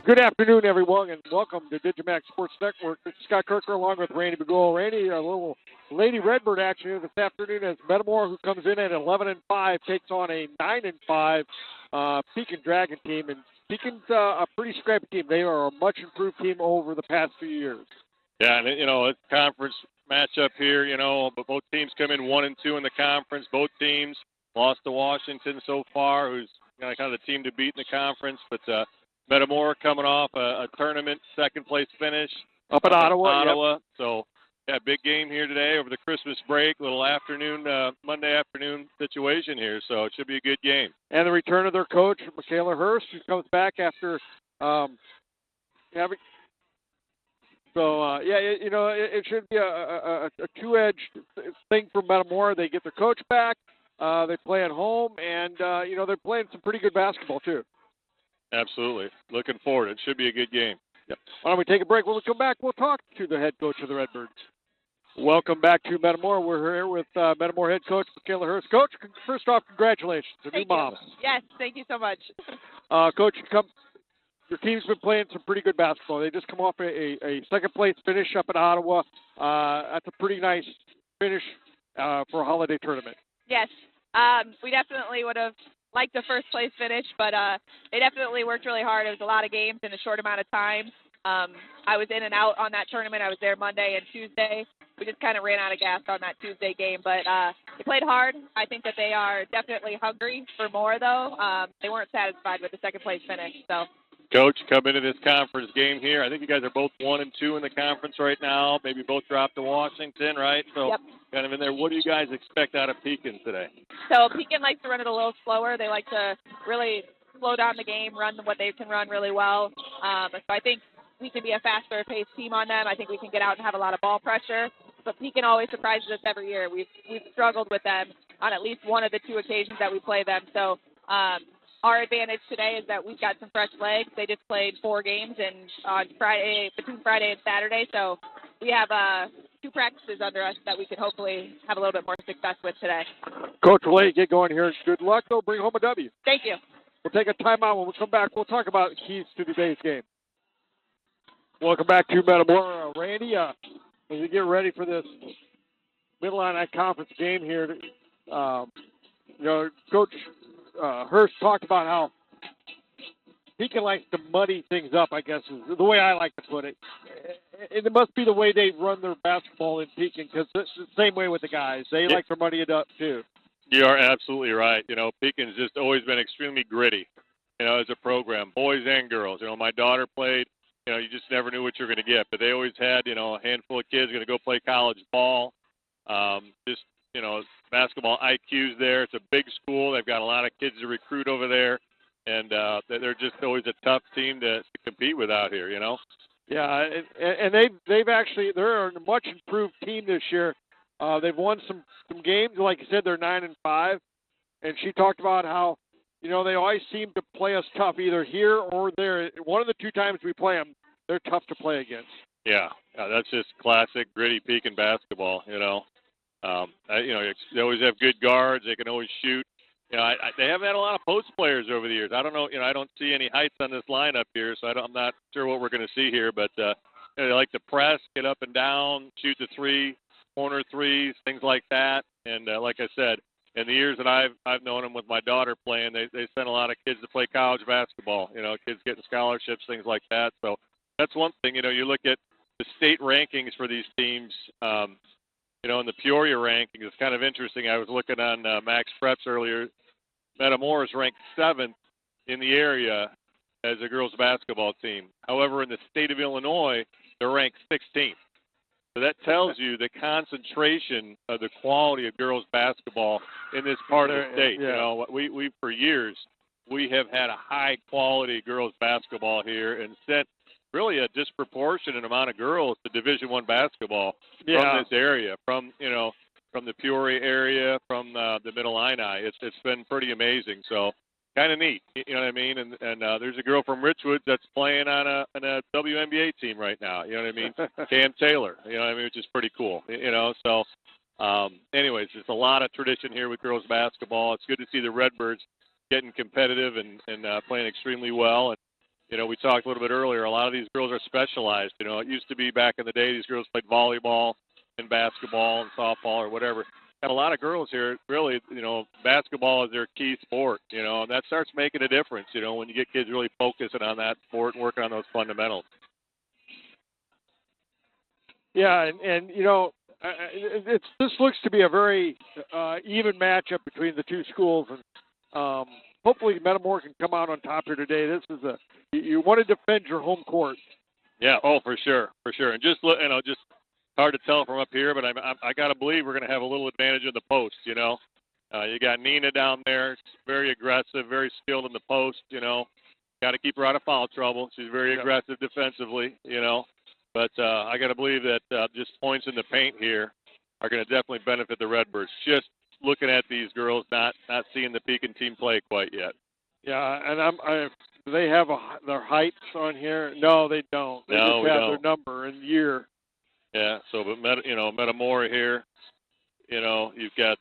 Good afternoon, everyone, and welcome to Digimax Sports Network. This is Scott Kirker along with Randy McGool. Randy, a little Lady Redbird action here this afternoon as Metamora, who comes in at 11-5, takes on a 9-5 Pekin Dragon team. And Pekin's a pretty scrappy team. They are a much improved team over the past few years. Yeah, and it's a conference matchup here. But both teams come in 1-2 in the conference. Both teams lost to Washington so far, who's kind of the team to beat in the conference. But Metamora coming off a tournament second-place finish Up at Ottawa. Yep. So, yeah, big game here today over the Christmas break, little afternoon, Monday afternoon situation here. So it should be a good game. And the return of their coach, Michaela Hurst, who comes back after having. So, it should be a two-edged thing for Metamora. They get their coach back, they play at home, and, they're playing some pretty good basketball, too. Absolutely. Looking forward. It should be a good game. Yep. Why don't we take a break? When we come back, we'll talk to the head coach of the Redbirds. Welcome back to Metamora. We're here with Metamora head coach, Michaela Hurst. Coach, first off, congratulations. A new mom. Yes, thank you so much. Coach, your team's been playing some pretty good basketball. They just come off a second-place finish up in Ottawa. That's a pretty nice finish for a holiday tournament. Yes, we definitely would have liked the first-place finish, but they definitely worked really hard. It was a lot of games in a short amount of time. I was in and out on that tournament. I was there Monday and Tuesday. We just kind of ran out of gas on that Tuesday game, but they played hard. I think that they are definitely hungry for more, though. They weren't satisfied with the second-place finish, so. Coach, come into this conference game here. I think you guys are both 1-2 in the conference right now. Maybe both dropped to Washington, right? So yep. Kind of in there. What do you guys expect out of Pekin today? So Pekin likes to run it a little slower. They like to really slow down the game, run what they can run really well. So I think we can be a faster-paced team on them. I think we can get out and have a lot of ball pressure. But Pekin always surprises us every year. We've struggled with them on at least one of the two occasions that we play them. So our advantage today is that we've got some fresh legs. They just played 4 games on Friday, between Friday and Saturday. So we have 2 practices under us that we could hopefully have a little bit more success with today. Coach, we'll let you get going here. Good luck, though. Bring home a W. Thank you. We'll take a timeout. When we come back, we'll talk about keys to today's game. Welcome back to Metamora. Randy, as you get ready for this Mid-Atlantic Conference game here, Coach Hurst talked about how Pekin likes to muddy things up, I guess, is the way I like to put it. And it must be the way they run their basketball in Pekin, because it's the same way with the guys. They like to muddy it up, too. You are absolutely right. Pekin's just always been extremely gritty, as a program, boys and girls. My daughter played, you just never knew what you were going to get. But they always had, a handful of kids going to go play college ball. Basketball IQ's there. It's a big school. They've got a lot of kids to recruit over there. And they're just always a tough team to compete with out here, Yeah, and they're a much improved team this year. They've won some games. Like you said, they're 9-5. And she talked about how, they always seem to play us tough, either here or there. One of the 2 times we play them, they're tough to play against. Yeah, that's just classic gritty Pekin basketball, They always have good guards. They can always shoot. They haven't had a lot of post players over the years. I don't know. I don't see any heights on this lineup here, so I'm not sure what we're going to see here. But they like to press, get up and down, shoot the 3, corner threes, things like that. And like I said, in the years that I've known them with my daughter playing, they sent a lot of kids to play college basketball. Kids getting scholarships, things like that. So that's one thing. You look at the state rankings for these teams. In the Peoria rankings, it's kind of interesting. I was looking on Max Preps earlier. Metamora is ranked 7th in the area as a girls basketball team. However, in the state of Illinois, they're ranked 16th. So that tells you the concentration of the quality of girls basketball in this part of the state. Yeah. We for years, we have had a high-quality girls basketball here and sent really a disproportionate amount of girls to Division I basketball from this area, from the Peoria area, from the Middle Illini. It's been pretty amazing. So kind of neat, you know what I mean? And there's a girl from Richwood that's playing on a WNBA team right now. You know what I mean? Cam Taylor. You know what I mean? Which is pretty cool. So anyways, there's a lot of tradition here with girls basketball. It's good to see the Redbirds getting competitive and playing extremely well. And we talked a little bit earlier. A lot of these girls are specialized. It used to be back in the day these girls played volleyball and basketball and softball or whatever. Got a lot of girls here. Really, basketball is their key sport. And that starts making a difference. When you get kids really focusing on that sport and working on those fundamentals. Yeah, and this looks to be a very even matchup between the two schools, and hopefully Metamora can come out on top here today. This is you want to defend your home court. Yeah, for sure, and just just hard to tell from up here, but I got to believe we're going to have a little advantage in the post. You got Nina down there, very aggressive, very skilled in the post. Got to keep her out of foul trouble. She's very aggressive defensively. But I got to believe that just points in the paint here are going to definitely benefit the Redbirds. Just looking at these girls, not seeing the Pekin team play quite yet. Yeah, and do they have their heights on here? No, they don't. They just have their number and year. Yeah. So, but Metamora here. You've got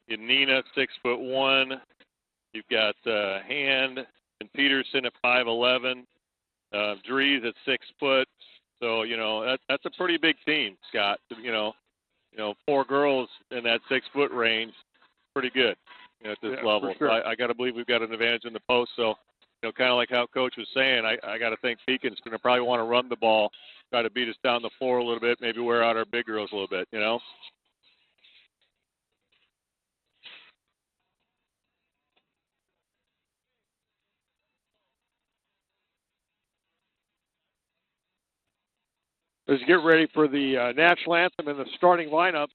Nina 6'1". You've got Hand and Peterson at 5'11". Dries at 6 foot. So, that's a pretty big team, Scott. 4 girls in that 6 foot range, pretty good at this level. Sure. So I got to believe we've got an advantage in the post. So, kind of like how Coach was saying, I got to think Pekin's going to probably want to run the ball, try to beat us down the floor a little bit, maybe wear out our big girls a little bit, Let's get ready for the national anthem and the starting lineups.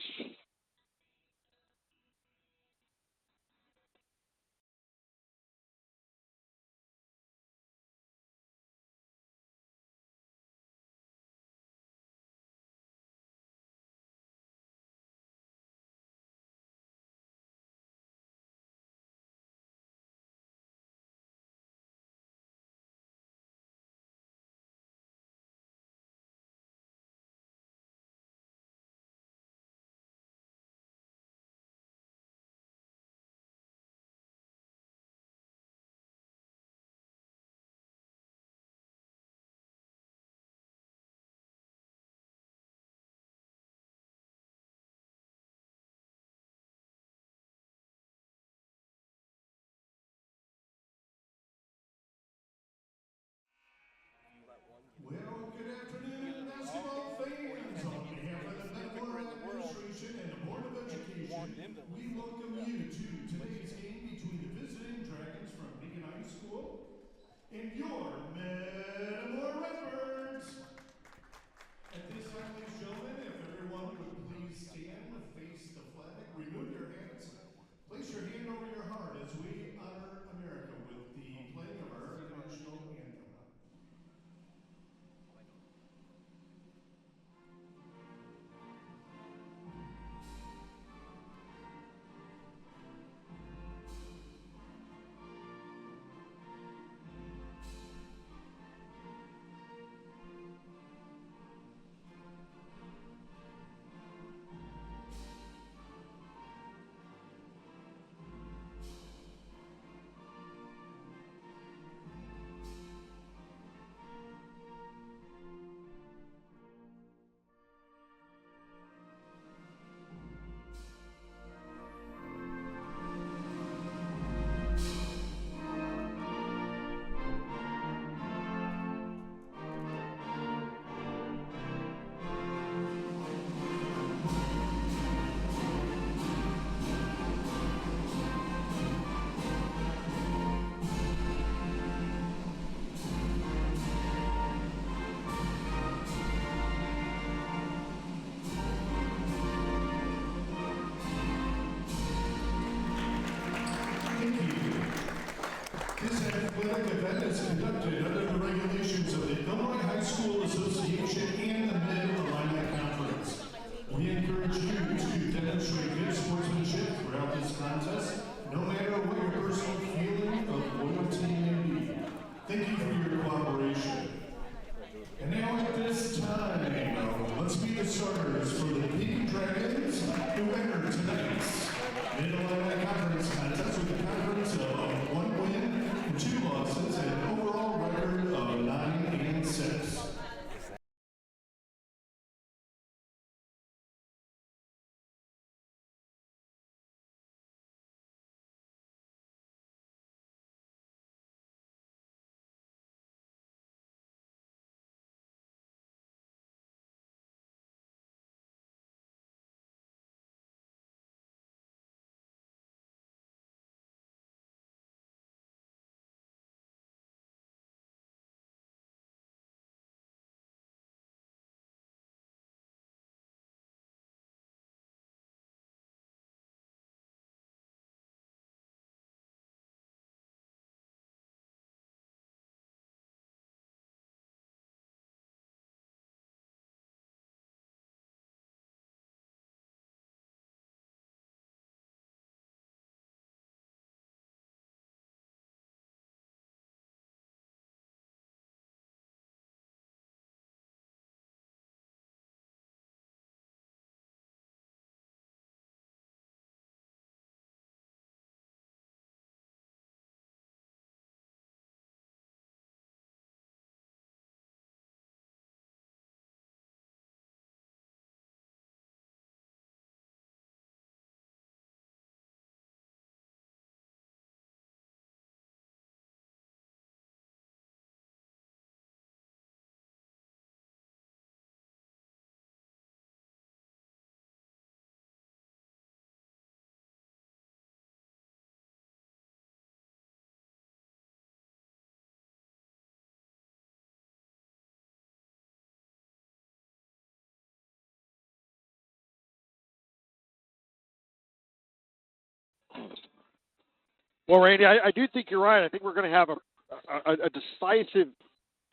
Well, Randy, I do think you're right. I think we're going to have a decisive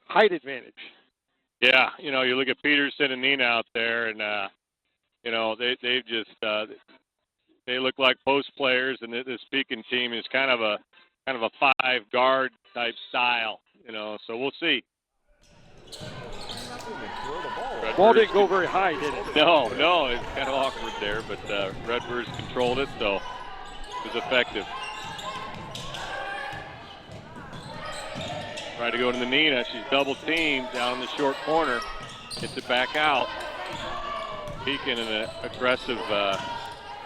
height advantage. Yeah, you know, you look at Peterson and Nina out there, and you know, they just they look like post players, and this Pekin team is kind of a 5-guard type style, you know. So we'll see. The ball didn't go very high, did it? No, it's kind of awkward there, but Redbirds controlled it, so it was effective. Trying to go to the Nina. She's double teamed down in the short corner. Gets it back out. Pekin in an aggressive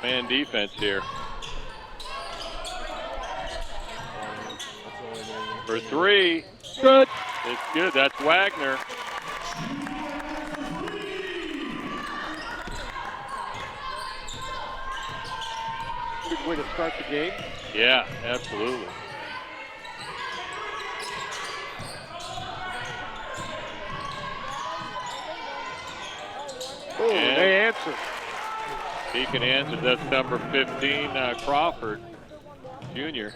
man defense here. For 3. Good. It's good. That's Wagner. Good way to start the game. Yeah, absolutely. Oh, they answer. Pekin answers. That's number 15, Crawford Jr.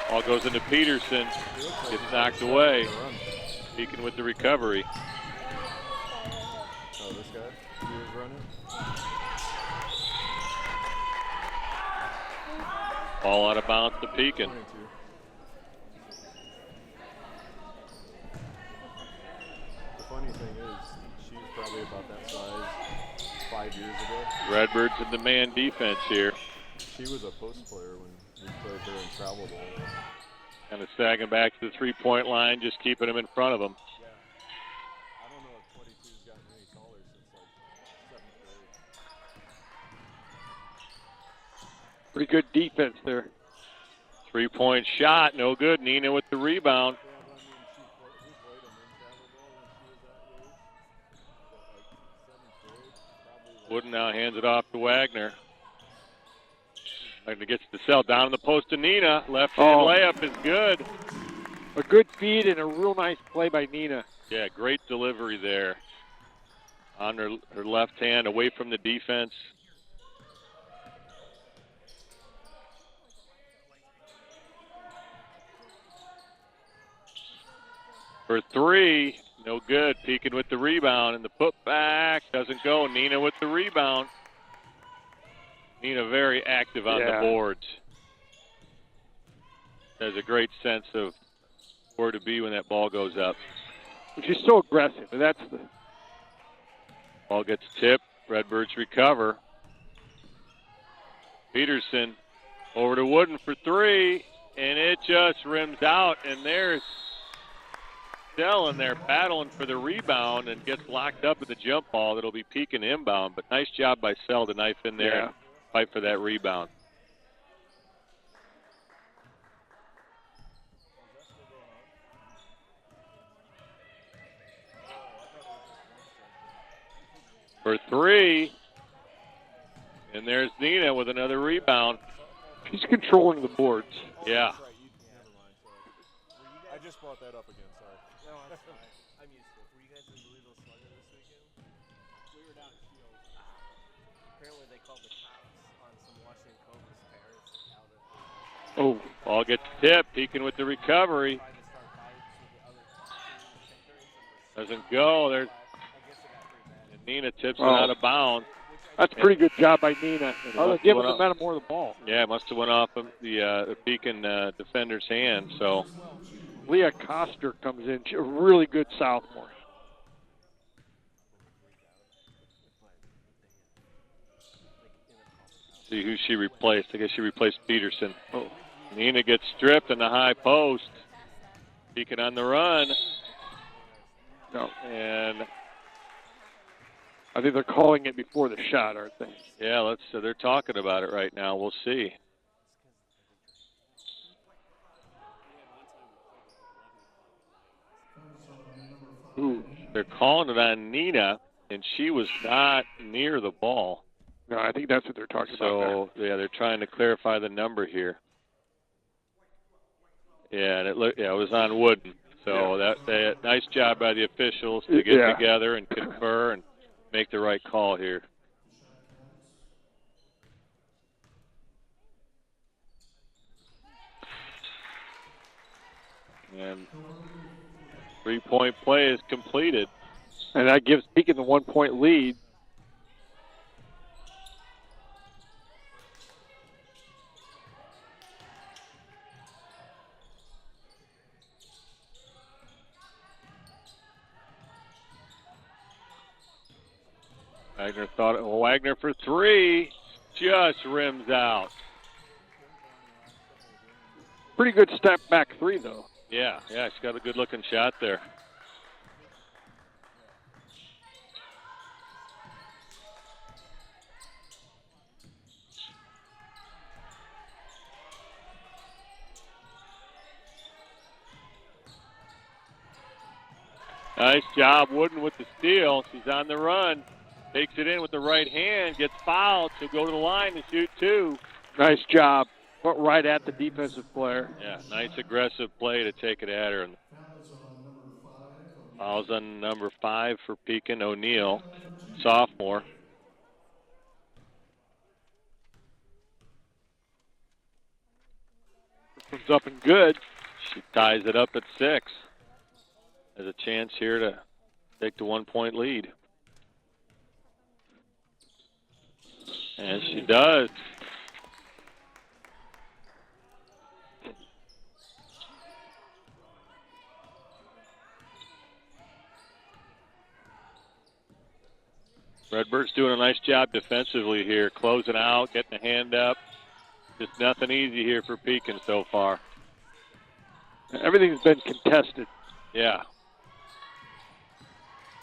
Ball goes into Peterson. Gets knocked away. Pekin with the recovery. Oh, this guy? He was running? Ball out of bounds to Pekin. 22. The funny thing is, she's probably about that size 5 years ago. Redbirds in the man defense here. She was a post player when we played there in travel ball. Kind of sagging back to the three-point line, just keeping them in front of them. Yeah. I don't know if 22's gotten any taller since like 7th grade. Pretty good defense there. 3-point shot, no good. Nina with the rebound. Yeah, but I mean, we played them in travel ball when she was that age. But like 7th grade, probably. Like, Wooden now hands it off to Wagner. Wagner gets the cell down in the post to Nina. Left-hand layup is good. A good feed and a real nice play by Nina. Yeah, great delivery there. On her left hand, away from the defense. For 3, no good. Pekin with the rebound, and the putback doesn't go. Nina with the rebound. Nina very active on the boards. Has a great sense of where to be when that ball goes up. She's so aggressive. And that's the Ball gets tipped. Redbirds recover. Peterson over to Wooden for 3, and it just rims out. And there's Dell in there battling for the rebound and gets locked up at the jump ball. That'll be Pekin inbound, but nice job by Sell to knife in there and fight for that rebound. For 3, and there's Nina with another rebound. she's controlling the boards. Yeah. I just brought that up again, sorry. No, that's fine. I'm used to it. Were you guys in Louisville Slugger this weekend? We were down at Shields. Apparently they called the cops on some Washington Cove's parents out at Oh. Ball gets tipped. Pekin with the recovery. tried to start fights with the other team. Doesn't go. There's I guess it got pretty bad. and Nina tips it out of bounds. That's a pretty good job by Nina. Giving the Metamora the ball. Yeah, it must have went off of the Pekin defender's hand. So Leah Koster comes in. She's a really good sophomore. see who she replaced. I guess she replaced Peterson. Oh. Nina gets stripped in the high post. Pekin on the run. No. And I think they're calling it before the shot, aren't they? yeah, they're talking about it right now. We'll see. Ooh. They're calling it on Nina, and she was not near the ball. No, I think that's what they're talking about. So yeah, they're trying to clarify the number here. Yeah, and it was on Wooden. So that nice job by the officials to get together and confer and make the right call here. And three-point play is completed. And that gives Pekin the 1-point lead. Wagner for three. Just rims out. Pretty good step back three, though. Yeah, she's got a good-looking shot there. Nice job, Wooden with the steal. She's on the run. Takes it in with the right hand, gets fouled. She'll go to the line to shoot two. Nice job. But right at the defensive player. Yeah, nice aggressive play to take it at her. And fouls on number 5 for Pekin, O'Neill, sophomore. Comes up and good. She ties it up at 6. Has a chance here to take the 1-point lead. And she does. Redbird's doing a nice job defensively here, closing out, getting a hand up. Just nothing easy here for Pekin so far. Everything's been contested. Yeah.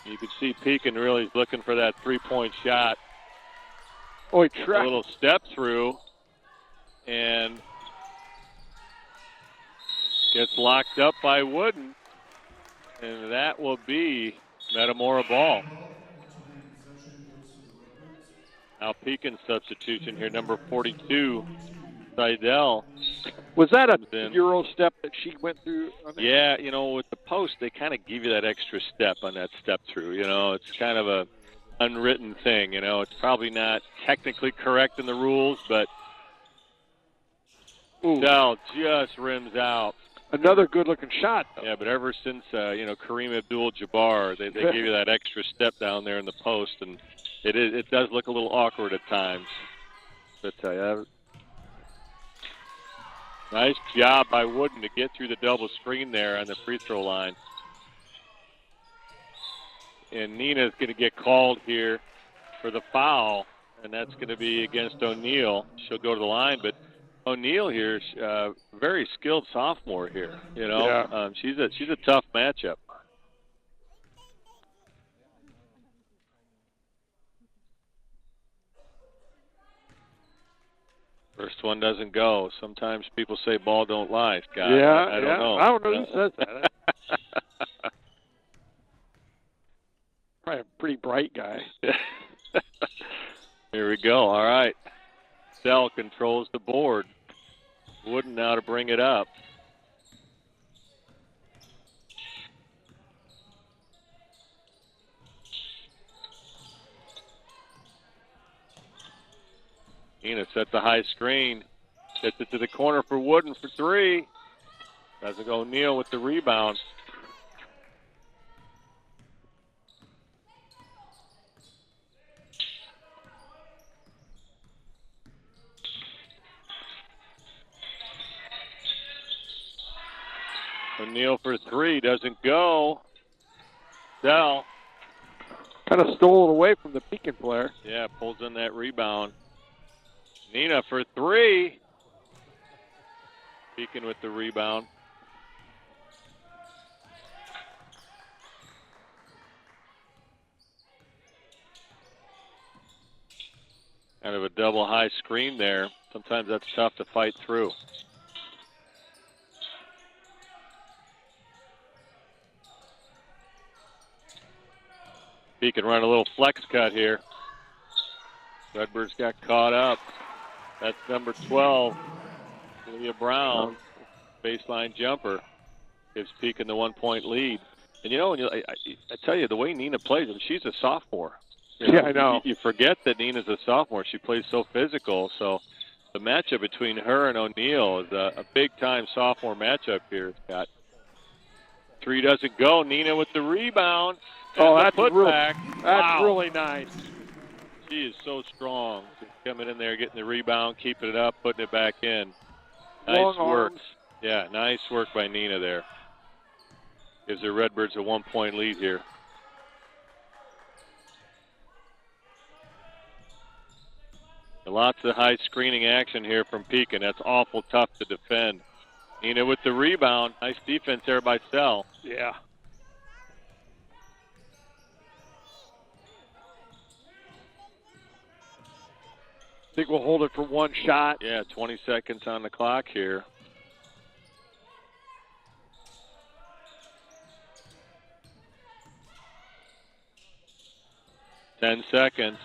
You can see Pekin really is looking for that three-point shot. Oh, he A tried. little step through and gets locked up by Wooden. And that will be Metamora ball. Now Pekin's substitution here, number 42, Seidel. Was that a Then- Euro step that she went through? On that? Yeah, with the post, they kind of give you that extra step on that step through. It's kind of a unwritten thing. It's probably not technically correct in the rules, but Dell just rims out. Another good-looking shot, though. Yeah, but ever since, Kareem Abdul-Jabbar, they give you that extra step down there in the post, and it does look a little awkward at times. But nice job by Wooden to get through the double screen there on the free throw line. And Nina's going to get called here for the foul, and that's going to be against O'Neill. She'll go to the line, but O'Neill here is a very skilled sophomore here. Yeah. She's a tough matchup. First one doesn't go. Sometimes people say ball don't lie, Scott. I don't know. I don't know who says that. Probably a pretty bright guy. Here we go. All right. Sell controls the board. Wooden now to bring it up. Nina sets a high screen. Gets it to the corner for Wooden for three. Doesn't go. O'Neill with the rebound. O'Neill for three. Doesn't go. Dell. Kind of stole it away from the Pekin player. Yeah, pulls in that rebound. Nina for three. Pekin with the rebound. Kind of a double high screen there. Sometimes that's tough to fight through. Pekin run a little flex cut here. Redbirds got caught up. That's number 12, Leah Brown, baseline jumper. Gives Pekin the 1-point lead. And I tell you, the way Nina plays, and she's a sophomore. Yeah, I know. You forget that Nina's a sophomore. She plays so physical. So the matchup between her and O'Neill is a big-time sophomore matchup here, Scott. Three doesn't go. Nina with the rebound. Oh, And that's the putback. That's really nice. She is so strong. Just coming in there, getting the rebound, keeping it up, putting it back in. Nice Long work. arms. Yeah, nice work by Nina there. Gives the Redbirds a 1-point lead here. Lots of high screening action here from Pekin. That's awful tough to defend. Nina with the rebound. Nice defense there by Sell. Yeah. I think we'll hold it for one shot. Yeah, 20 seconds on the clock here. Ten seconds.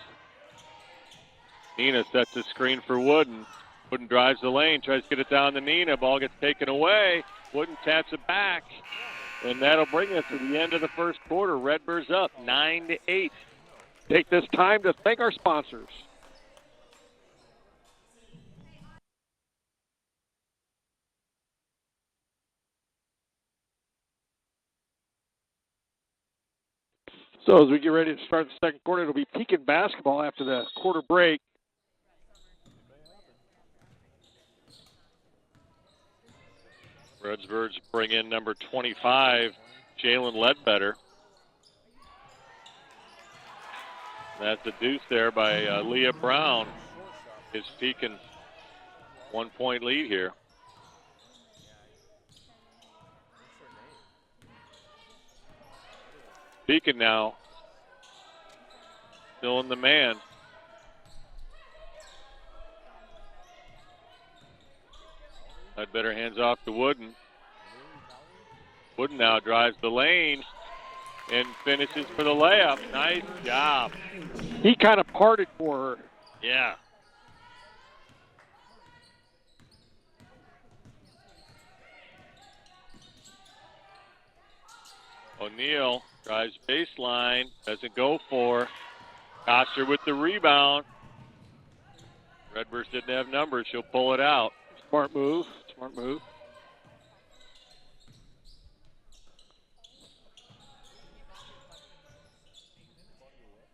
Nina sets the screen for Wooden. Wooden drives the lane, tries to get it down to Nina. Ball gets taken away. Wooden taps it back. And that'll bring us to the end of the first quarter. Redbirds up 9-8. Take this time to thank our sponsors. So as we get ready to start the second quarter, it'll be Pekin basketball after the quarter break. Redbirds bring in number 25, Jalen Ledbetter. That's a deuce there by Leah Brown. Is Pekin 1-point lead here. Pekin now still in the man. Ledbetter hands off to Wooden. Wooden now drives the lane and finishes for the layup. Nice job. He kind of parted for her. Yeah. O'Neal drives baseline, doesn't go for. Koster with the rebound. Redbirds didn't have numbers. She'll pull it out. Smart move. Smart move.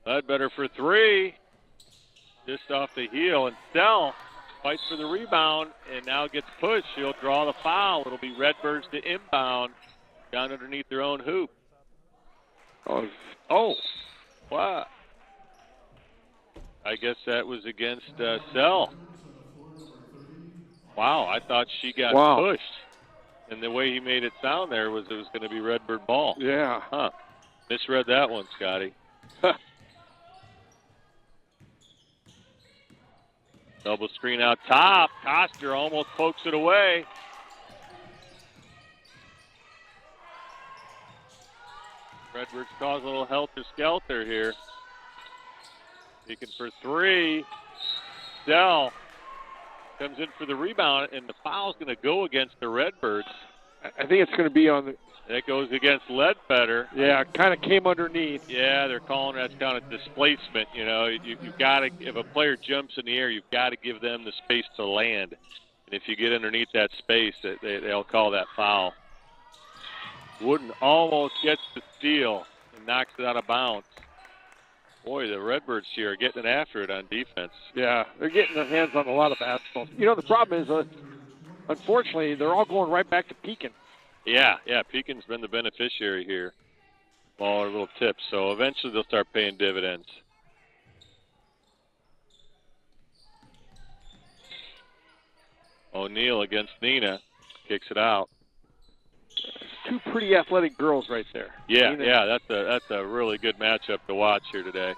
Ledbetter for three. Just off the heel. And Stell fights for the rebound and now gets pushed. She'll draw the foul. It'll be Redbirds to inbound down underneath their own hoop. Oh, wow. I guess that was against Sell. Wow, I thought she got pushed. And the way he made it sound there was it was going to be Redbird ball. Yeah. Huh. Misread that one, Scotty. Double screen out top. Koster almost pokes it away. Redbirds cause a little helter-skelter here. Pekin for three. Dell comes in for the rebound, and the foul's going to go against the Redbirds. I think it's going to be on the... That goes against Ledbetter. Yeah, kind of came underneath. Yeah, they're calling that kind of displacement. You know, you've got to, if a player jumps in the air, you've got to give them the space to land. And if you get underneath that space, they'll call that foul. Wooden almost gets the steal and knocks it out of bounds. Boy, the Redbirds here are getting after it on defense. Yeah, they're getting their hands on a lot of basketballs. You know, the problem is, unfortunately, they're all going right back to Pekin. Yeah, Pekin's been the beneficiary here. All our little tips, so eventually they'll start paying dividends. O'Neal against Nina, kicks it out. Two pretty athletic girls right there. Yeah, Nina. that's a really good matchup to watch here today.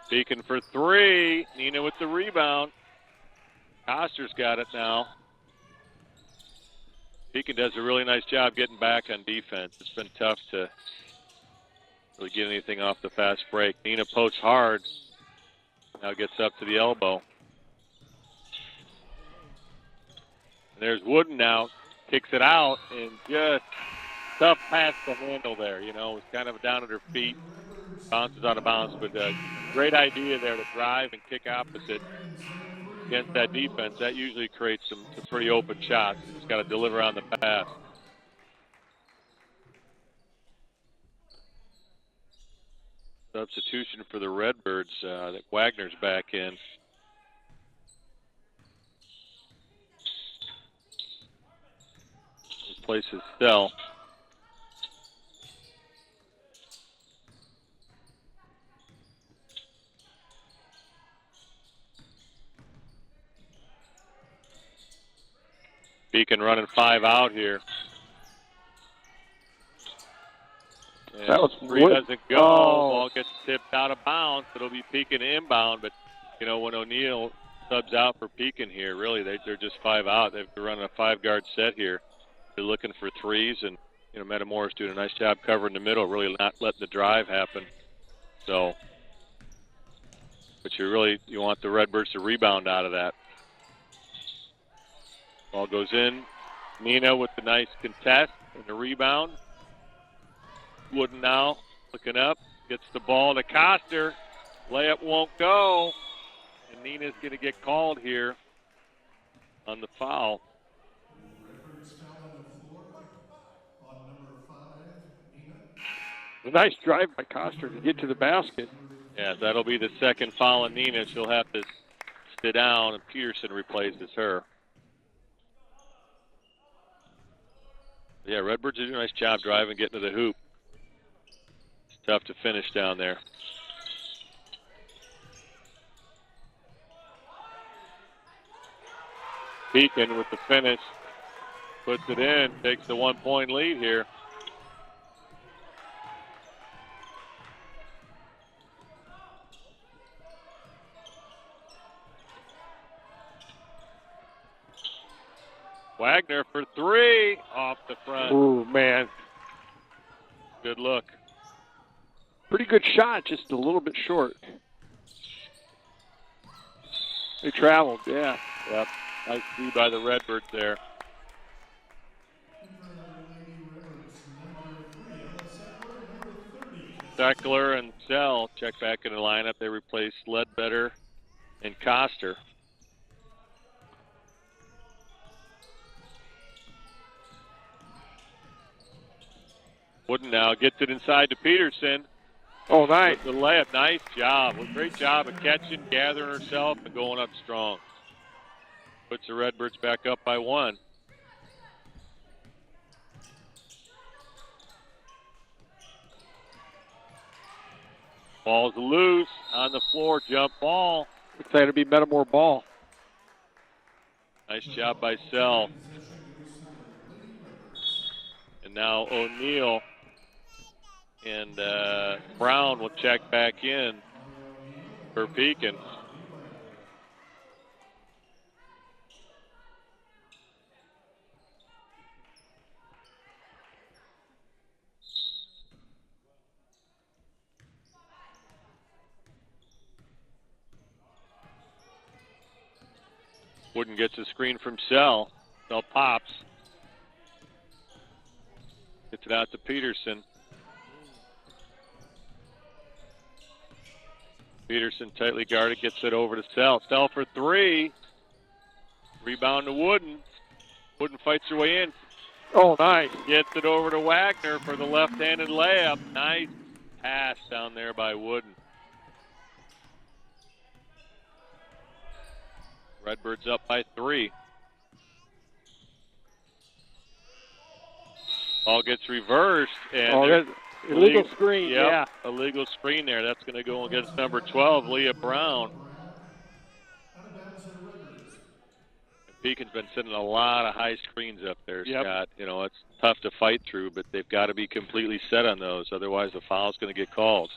Pekin for three. Nina with the rebound. Koster's got it now. Pekin does a really nice job getting back on defense. It's been tough to really get anything off the fast break. Nina pokes hard. Now gets up to the elbow. And there's Wooden now. Kicks it out and just tough pass to handle there. You know, it was kind of down at her feet. Bounces out of bounds, but great idea there to drive and kick opposite against that defense. That usually creates some pretty open shots. You just got to deliver on the pass. Substitution for the Redbirds. That Wagner's back in. Replaces Stell. Pekin running 5 out here. And That was 3 doesn't go. Oh. Ball gets tipped out of bounds. It'll be Pekin inbound. But, you know, when O'Neill subs out for Pekin here, really, they're just 5 out. They're running a 5-guard set here. They're looking for threes. And, you know, Metamora's doing a nice job covering the middle, really not letting the drive happen. So, but you want the Redbirds to rebound out of that. Ball goes in. Nina with the nice contest and the rebound. Wooden now looking up. Gets the ball to Coster. Layup won't go. And Nina's going to get called here on the foul. Redbirds foul on the floor on number 5, Nina. A nice drive by Coster to get to the basket. Yeah, that'll be the second foul on Nina. She'll have to sit down, and Peterson replaces her. Yeah, Redbirds do a nice job driving, getting to the hoop. It's tough to finish down there. Pekin with the finish, puts it in, takes the 1-point lead here. Wagner for 3 off the front. Ooh, man. Good look. Pretty good shot, just a little bit short. They traveled, yeah. Yep. Nice speed by the Redbirds there. Seckler and Sell check back in the lineup. They replace Ledbetter and Coster. Wooden now gets it inside to Peterson. Oh, nice. The layup, nice job. Great job of catching, gathering herself, and going up strong. Puts the Redbirds back up by 1. Ball's loose on the floor, jump ball. Looks like it'll be Metamora ball. Nice job by Sell. And now O'Neill and Brown will check back in for Pekin. Wooden gets a screen from Sell. Sell pops. Gets it out to Peterson. Peterson tightly guarded, gets it over to Sell. Sell for 3. Rebound to Wooden. Wooden fights her way in. Oh, nice. Gets it over to Wagner for the left-handed layup. Nice pass down there by Wooden. Redbirds up by 3. Ball gets reversed. And that's illegal screen, yep, yeah. Illegal screen there. That's going to go against number 12, Leah Brown. Pekin's been sending a lot of high screens up there, Yep. Scott. You know, it's tough to fight through, but they've got to be completely set on those. Otherwise, the foul's going to get called.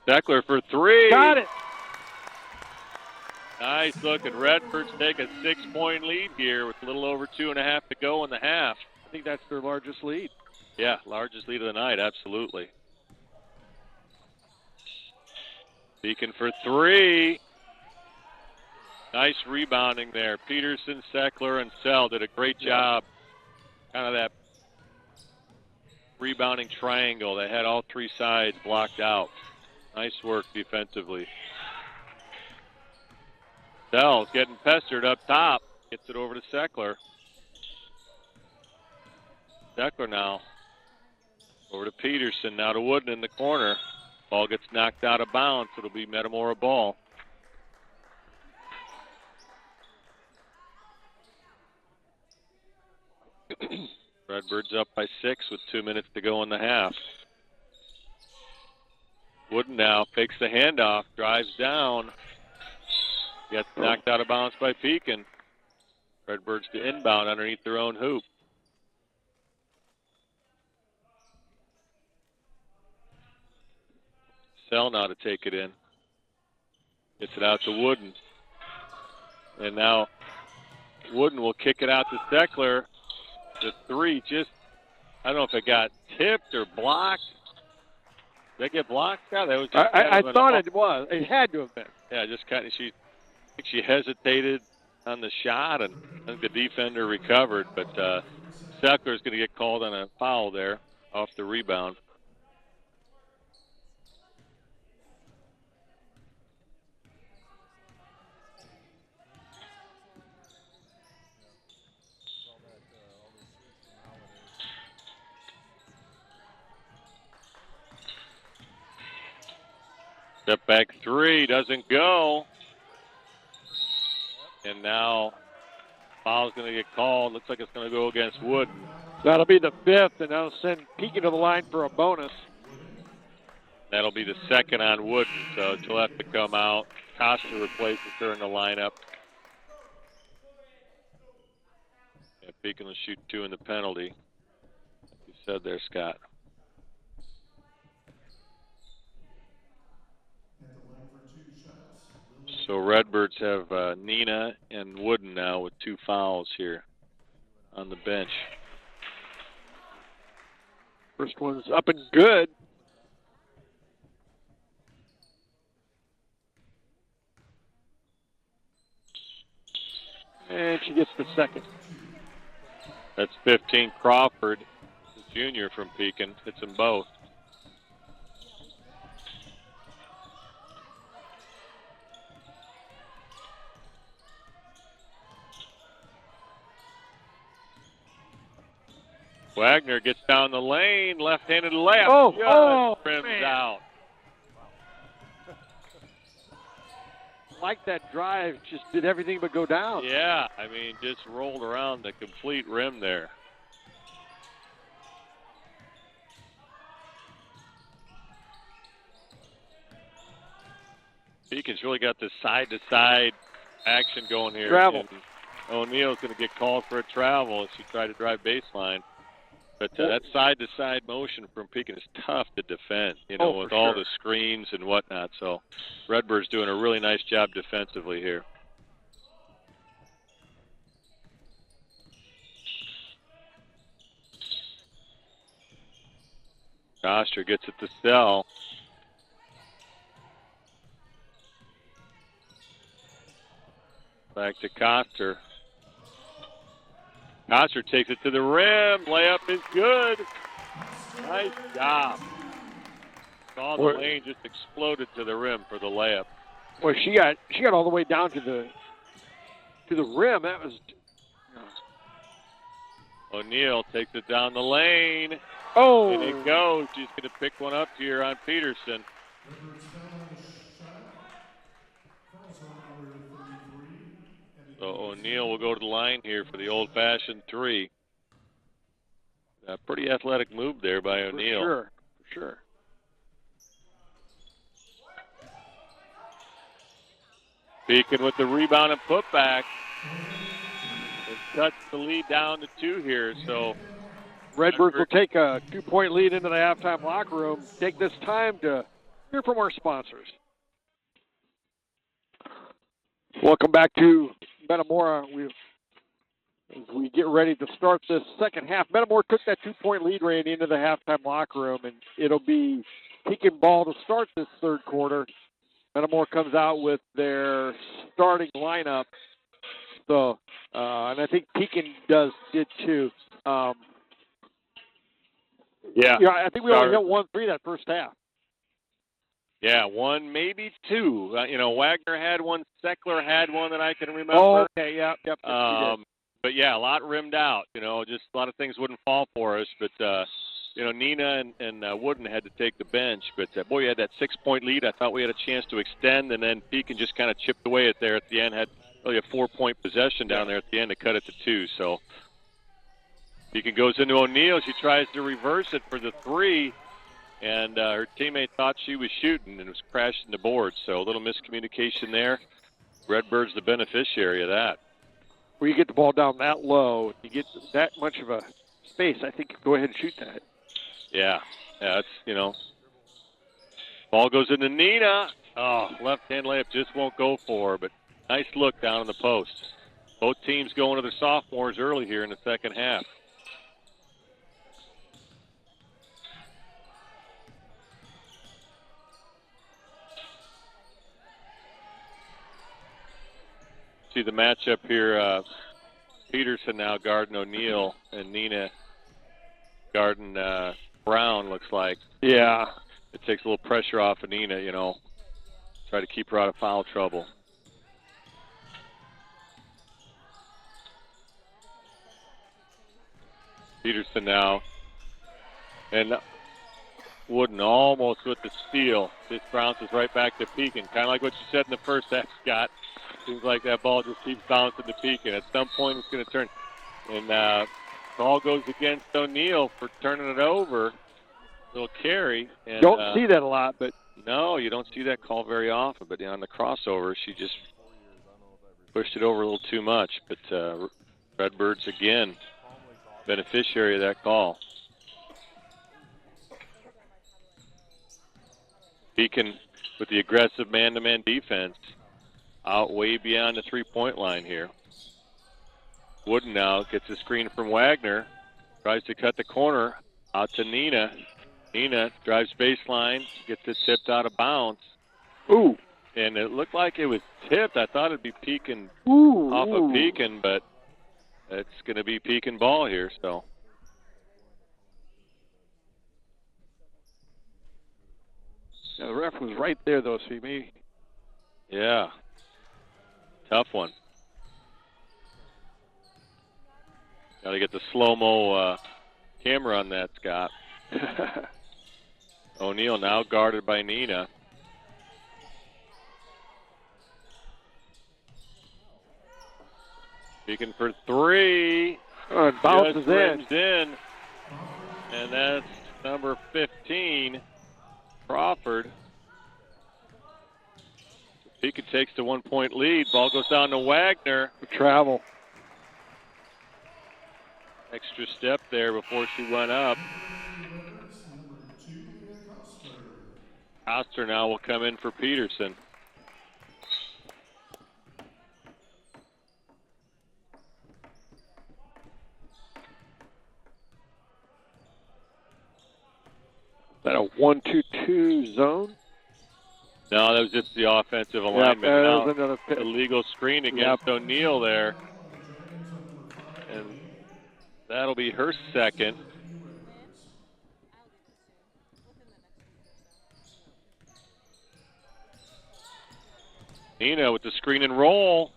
Seckler for 3. Got it. Nice look at Redbirds take a 6-point lead here with a little over 2.5 to go in the half. I think that's their largest lead. Yeah, largest lead of the night, absolutely. Pekin for 3. Nice rebounding there. Peterson, Seckler, and Sell did a great job. Kind of that rebounding triangle. They had all 3 sides blocked out. Nice work defensively. Sell's getting pestered up top. Gets it over to Seckler. Steckler now. Over to Peterson, now to Wooden in the corner. Ball gets knocked out of bounds. It'll be Metamora ball. Redbirds up by 6 with 2 minutes to go in the half. Wooden now fakes the handoff, drives down. Gets knocked out of bounds by Pekin. Redbirds to inbound underneath their own hoop. Sell now to take it in. Gets it out to Wooden. And now Wooden will kick it out to Steckler. The three just, I don't know if it got tipped or blocked. Did it get blocked? Yeah, that was just I thought it was. It had to have been. Yeah, just kind of, I think she hesitated on the shot, and I think the defender recovered. But Steckler is going to get called on a foul there off the rebound. Step back three, doesn't go. And now foul's going to get called. Looks like it's going to go against Wooden. That'll be the 5th, and that'll send Pekin to the line for a bonus. That'll be the 2nd on Wooden, so she'll have to come out. Costa replaces her in the lineup. Yeah, Pekin will shoot 2 in the penalty. You said there, Scott. So Redbirds have Nina and Wooden now with 2 fouls here on the bench. First one's up and good. And she gets the 2nd. That's 15 Crawford, the junior from Pekin. Hits them both. Wagner gets down the lane, left-handed layup. Oh, Rims man. out. Like that drive, just did everything but go down. Yeah, I mean, just rolled around the complete rim there. Pekin's really got this side-to-side action going here. Travel. And O'Neal's going to get called for a travel as she tried to drive baseline. But that side-to-side motion from Pekin is tough to defend, with all the screens and whatnot. So Redbird's doing a really nice job defensively here. Koster gets it to Sell. Back to Koster. Koster takes it to the rim. Layup is good. Nice job. Saw the lane just exploded to the rim for the layup. Well, she got all the way down to the rim. That was. O'Neal takes it down the lane. Oh. And it goes. She's going to pick one up here on Peterson. So O'Neal will go to the line here for the old-fashioned 3. A pretty athletic move there by O'Neal. For sure. Pekin with the rebound and putback. And cuts the lead down to 2 here. So Redbirds will take a 2-point lead into the halftime locker room. Take this time to hear from our sponsors. Welcome back to Metamora. As we get ready to start this second half, Metamora took that 2-point lead, Randy, into the halftime locker room, and it'll be Pekin ball to start this third quarter. Metamora comes out with their starting lineup. So, and I think Pekin did too. I think we only hit 1-3 that first half. Yeah, 1, maybe 2. Wagner had one. Steckler had one that I can remember. Oh, okay, yep. but yeah, a lot rimmed out. Just a lot of things wouldn't fall for us. But Nina and Wooden had to take the bench. But boy, you had that 6-point lead. I thought we had a chance to extend, and then Pekin just kind of chipped away at there at the end. Had really a 4-point possession down there at the end to cut it to 2. So Pekin goes into O'Neill. She tries to reverse it for the 3. And her teammate thought she was shooting and was crashing the board. So a little miscommunication there. Redbird's the beneficiary of that. Where you get the ball down that low, you get that much of a space, I think you go ahead and shoot that. Yeah, that's, ball goes into Nina. Oh, left-hand layup just won't go for her, but nice look down in the post. Both teams going to their sophomores early here in the second half. See the matchup here, Peterson now guarding O'Neill and Nina guarding Brown, looks like. Yeah. It takes a little pressure off of Nina, try to keep her out of foul trouble. Peterson now. And Wooden almost with the steal. This bounces right back to Pekin. Kind of like what you said in the first half, Scott. Seems like that ball just keeps bouncing to Pekin. At some point, it's going to turn. And ball goes against O'Neill for turning it over. Little carry. And, don't see that a lot, but. No, you don't see that call very often. But on the crossover, she just pushed it over a little too much. But Redbirds, again, beneficiary of that call. Pekin with the aggressive man-to-man defense out way beyond the three-point line here. Wooden now gets a screen from Wagner, tries to cut the corner out to Nina. Nina drives baseline, gets it tipped out of bounds. Ooh. And it looked like it was tipped. I thought it'd be Pekin off of Pekin, but it's going to be Pekin ball here, so. Yeah, the ref was right there, though, see me. Yeah. Tough one. Got to get the slow-mo camera on that, Scott. O'Neill now guarded by Nina. Pekin for 3. Oh, it bounces in. And that's number 15, Crawford. Pekin takes the 1-point lead. Ball goes down to Wagner. Travel. Extra step there before she went up. Koster now will come in for Peterson. Is that a 1-2-2 zone? No, that was just the offensive alignment. Yeah, that was another illegal screen against O'Neill there. And that'll be her second. Nina with the screen and roll.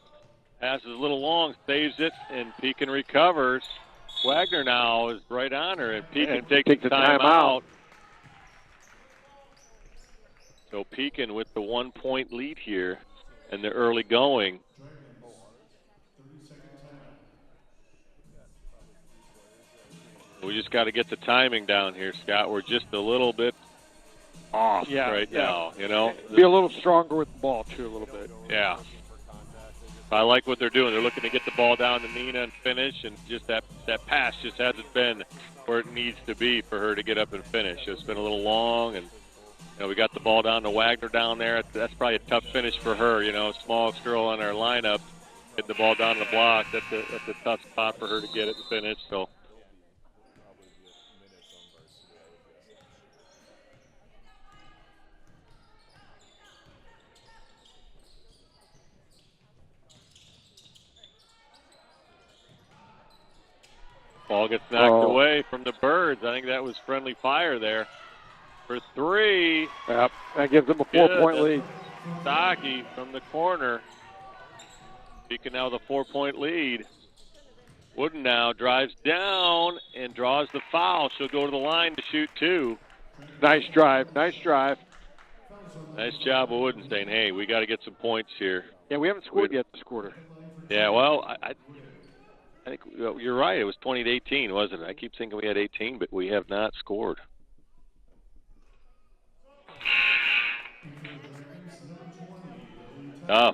Passes a little long, saves it, and Pekin recovers. Wagner now is right on her, and Pekin takes the timeout. So Pekin with the 1-point lead here in the early going. We just got to get the timing down here, Scott. We're just a little bit off now, you know. Be a little stronger with the ball, too, a little bit. Yeah. I like what they're doing. They're looking to get the ball down to Nina and finish, and just that pass just hasn't been where it needs to be for her to get up and finish. It's been a little long, and we got the ball down to Wagner down there. That's probably a tough finish for her, smallest girl on our lineup. Get the ball down the block. That's a tough spot for her to get it and finish. So. Ball gets knocked away from the Birds. I think that was friendly fire there. For 3. Yep, that gives them a 4-point lead. Stocky from the corner. Pekin now with a 4-point lead. Wooden now drives down and draws the foul. She'll go to the line to shoot 2. Nice drive. Nice drive. Nice job of Wooden saying, hey, we got to get some points here. Yeah, we haven't scored yet this quarter. Yeah, well, I think you're right. It was 20-18, wasn't it? I keep thinking we had 18, but we have not scored. Oh,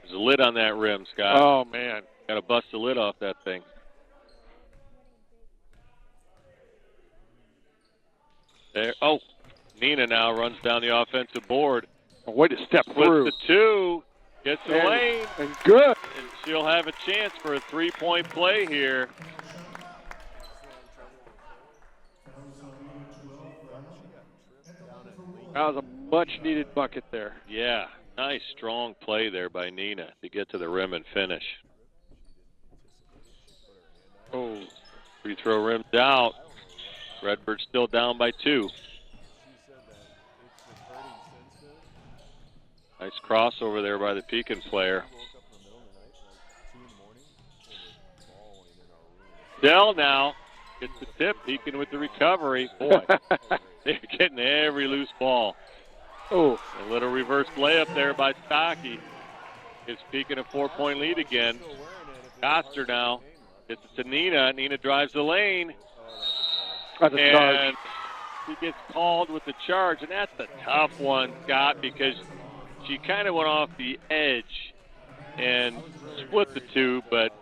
there's a lid on that rim, Scott. Oh, man. Got to bust the lid off that thing. There. Oh, Nina now runs down the offensive board. Way to step through. Puts the 2, gets the lane. And good. And she'll have a chance for a 3-point play here. That was a much-needed bucket there. Yeah, nice, strong play there by Nina to get to the rim and finish. Oh, free throw rimmed out. Redbird still down by 2. Nice crossover there by the Pekin player. Dell now gets the tip. Pekin with the recovery. Boy, they're getting every loose ball. Oh, A little reverse layup there by Stocky. Gives Pekin a 4-point lead again. Coster now gets it to Nina. Nina drives the lane. that's a charge. And he gets called with the charge. And that's a tough one, Scott, because she kind of went off the edge and split the 2, but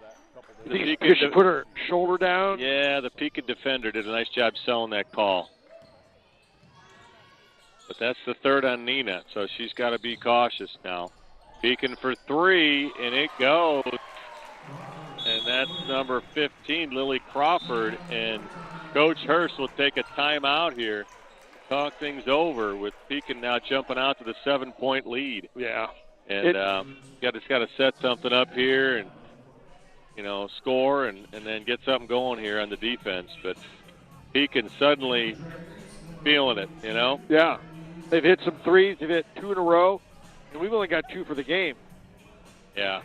the Pekin Because she put her shoulder down? yeah, the Pekin defender did a nice job selling that call. But that's the 3rd on Nina, so she's got to be cautious now. Pekin for 3, and it goes. And that's number 15, Lily Crawford. And Coach Hurst will take a timeout here. Talk things over with Pekin now jumping out to the 7-point lead. Yeah. And got to set something up here and, score and then get something going here on the defense. But Pekin suddenly feeling it, Yeah. They've hit some threes. They've hit 2 in a row. And we've only got 2 for the game. Yeah.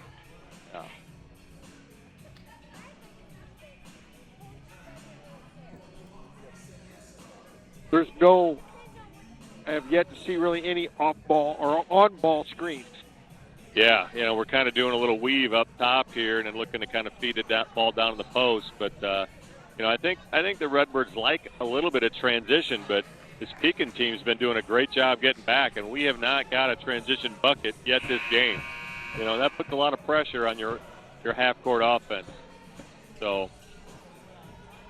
There's I have yet to see really any off-ball or on-ball screens. Yeah, we're kind of doing a little weave up top here and then looking to kind of feed that ball down to the post. But, I think the Redbirds like a little bit of transition, but this Pekin team's been doing a great job getting back, and we have not got a transition bucket yet this game. That puts a lot of pressure on your half-court offense. So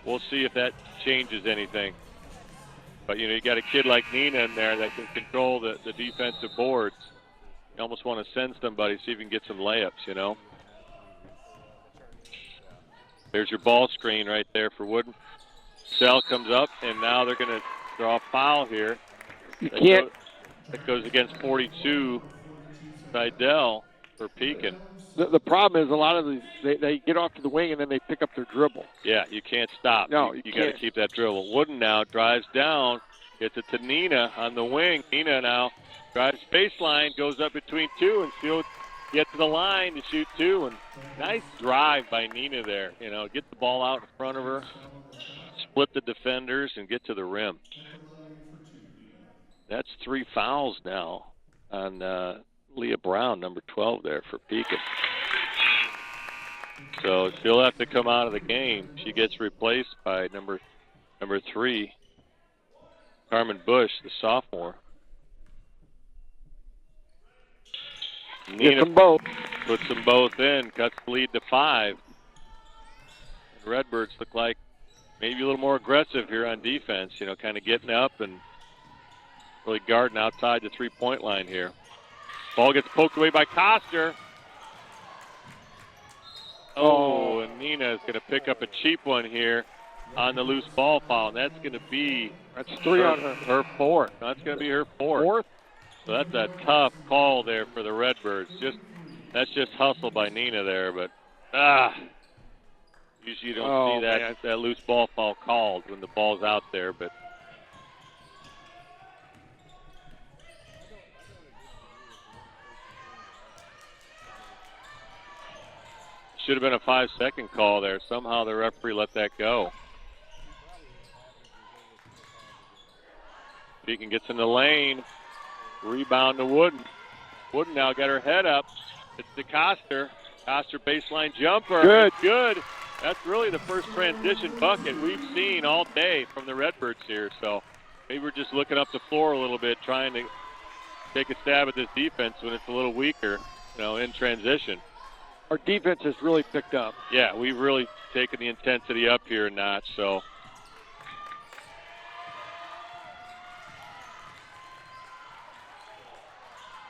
we'll see if that changes anything. But, you got a kid like Nina in there that can control the defensive boards. You almost want to send somebody, see if you can get some layups, There's your ball screen right there for Wooden. Sell comes up, and now they're going to draw a foul here. That goes against 42, Seidel for Pekin. The problem is a lot of these, they get off to the wing and then they pick up their dribble. Yeah, you can't stop. No, you got to keep that dribble. Wooden now drives down, gets it to Nina on the wing. Nina now drives baseline, goes up between 2, and she'll get to the line to shoot 2. And nice drive by Nina there. Get the ball out in front of her, split the defenders, and get to the rim. That's 3 fouls now on Leah Brown, number 12 there for Pekin. So she'll have to come out of the game. She gets replaced by number 3, Carmen Bush, the sophomore. Nina puts them both in, cuts the lead to 5. And Redbirds look like maybe a little more aggressive here on defense, kind of getting up and really guarding outside the 3-point line here. Ball gets poked away by Coster. Oh, and Nina is going to pick up a cheap one here on the loose ball foul. And that's going to be 3 on her. Her 4th. That's going to be her 4th. So that's a tough call there for the Redbirds. That's just hustle by Nina there, but usually you don't see that loose ball foul called when the ball's out there, but Should have been a 5-second call there. Somehow the referee let that go. Pekin gets in the lane. Rebound to Wooden. Wooden now got her head up. It's to Coster. Coster baseline jumper. Good. It's good. That's really the first transition bucket we've seen all day from the Redbirds here. So maybe we're just looking up the floor a little bit, trying to take a stab at this defense when it's a little weaker, in transition. Our defense has really picked up. Yeah, we've really taken the intensity up here a notch. So.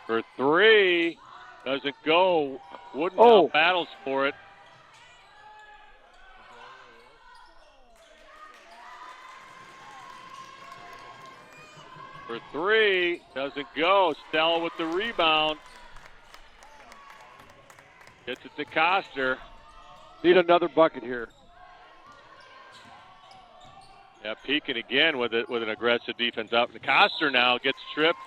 For three, doesn't go. Wooden now battles for it. For three, doesn't go. Stella with the rebound. Gets it to Coster. Need another bucket here. Yeah, Pekin again with an aggressive defense out. And Coster now gets tripped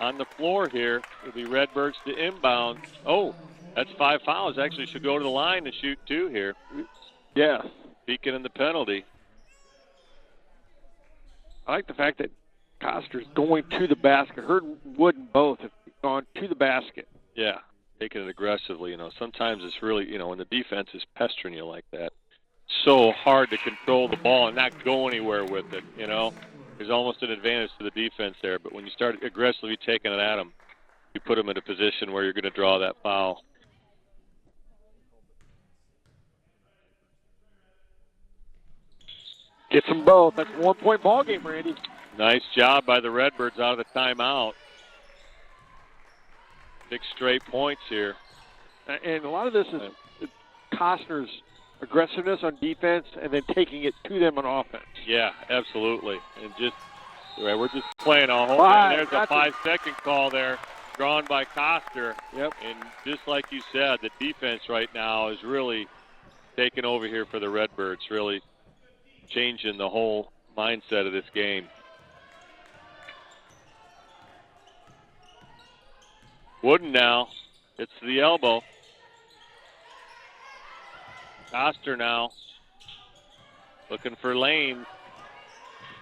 on the floor here. It'll be Redbirds to inbound. Oh, that's 5 fouls. Actually should go to the line to shoot 2 here. Yeah. Pekin in the penalty. I like the fact that Coster's going to the basket. Her and Wooden both have gone to the basket. Yeah, taking it aggressively. Sometimes it's really, when the defense is pestering you like that, so hard to control the ball and not go anywhere with it, There's almost an advantage to the defense there. But when you start aggressively taking it at them, you put them in a position where you're going to draw that foul. Gets them both. That's a 1-point ball game, Randy. Nice job by the Redbirds out of the timeout. 6 straight points here. And a lot of this is Costner's aggressiveness on defense and then taking it to them on offense. Yeah, absolutely. And we're just playing a whole. There's a 5-second call there drawn by Coster. Yep. And just like you said, the defense right now is really taking over here for the Redbirds, really changing the whole mindset of this game. Wooden now gets to the elbow. Coster now looking for lanes.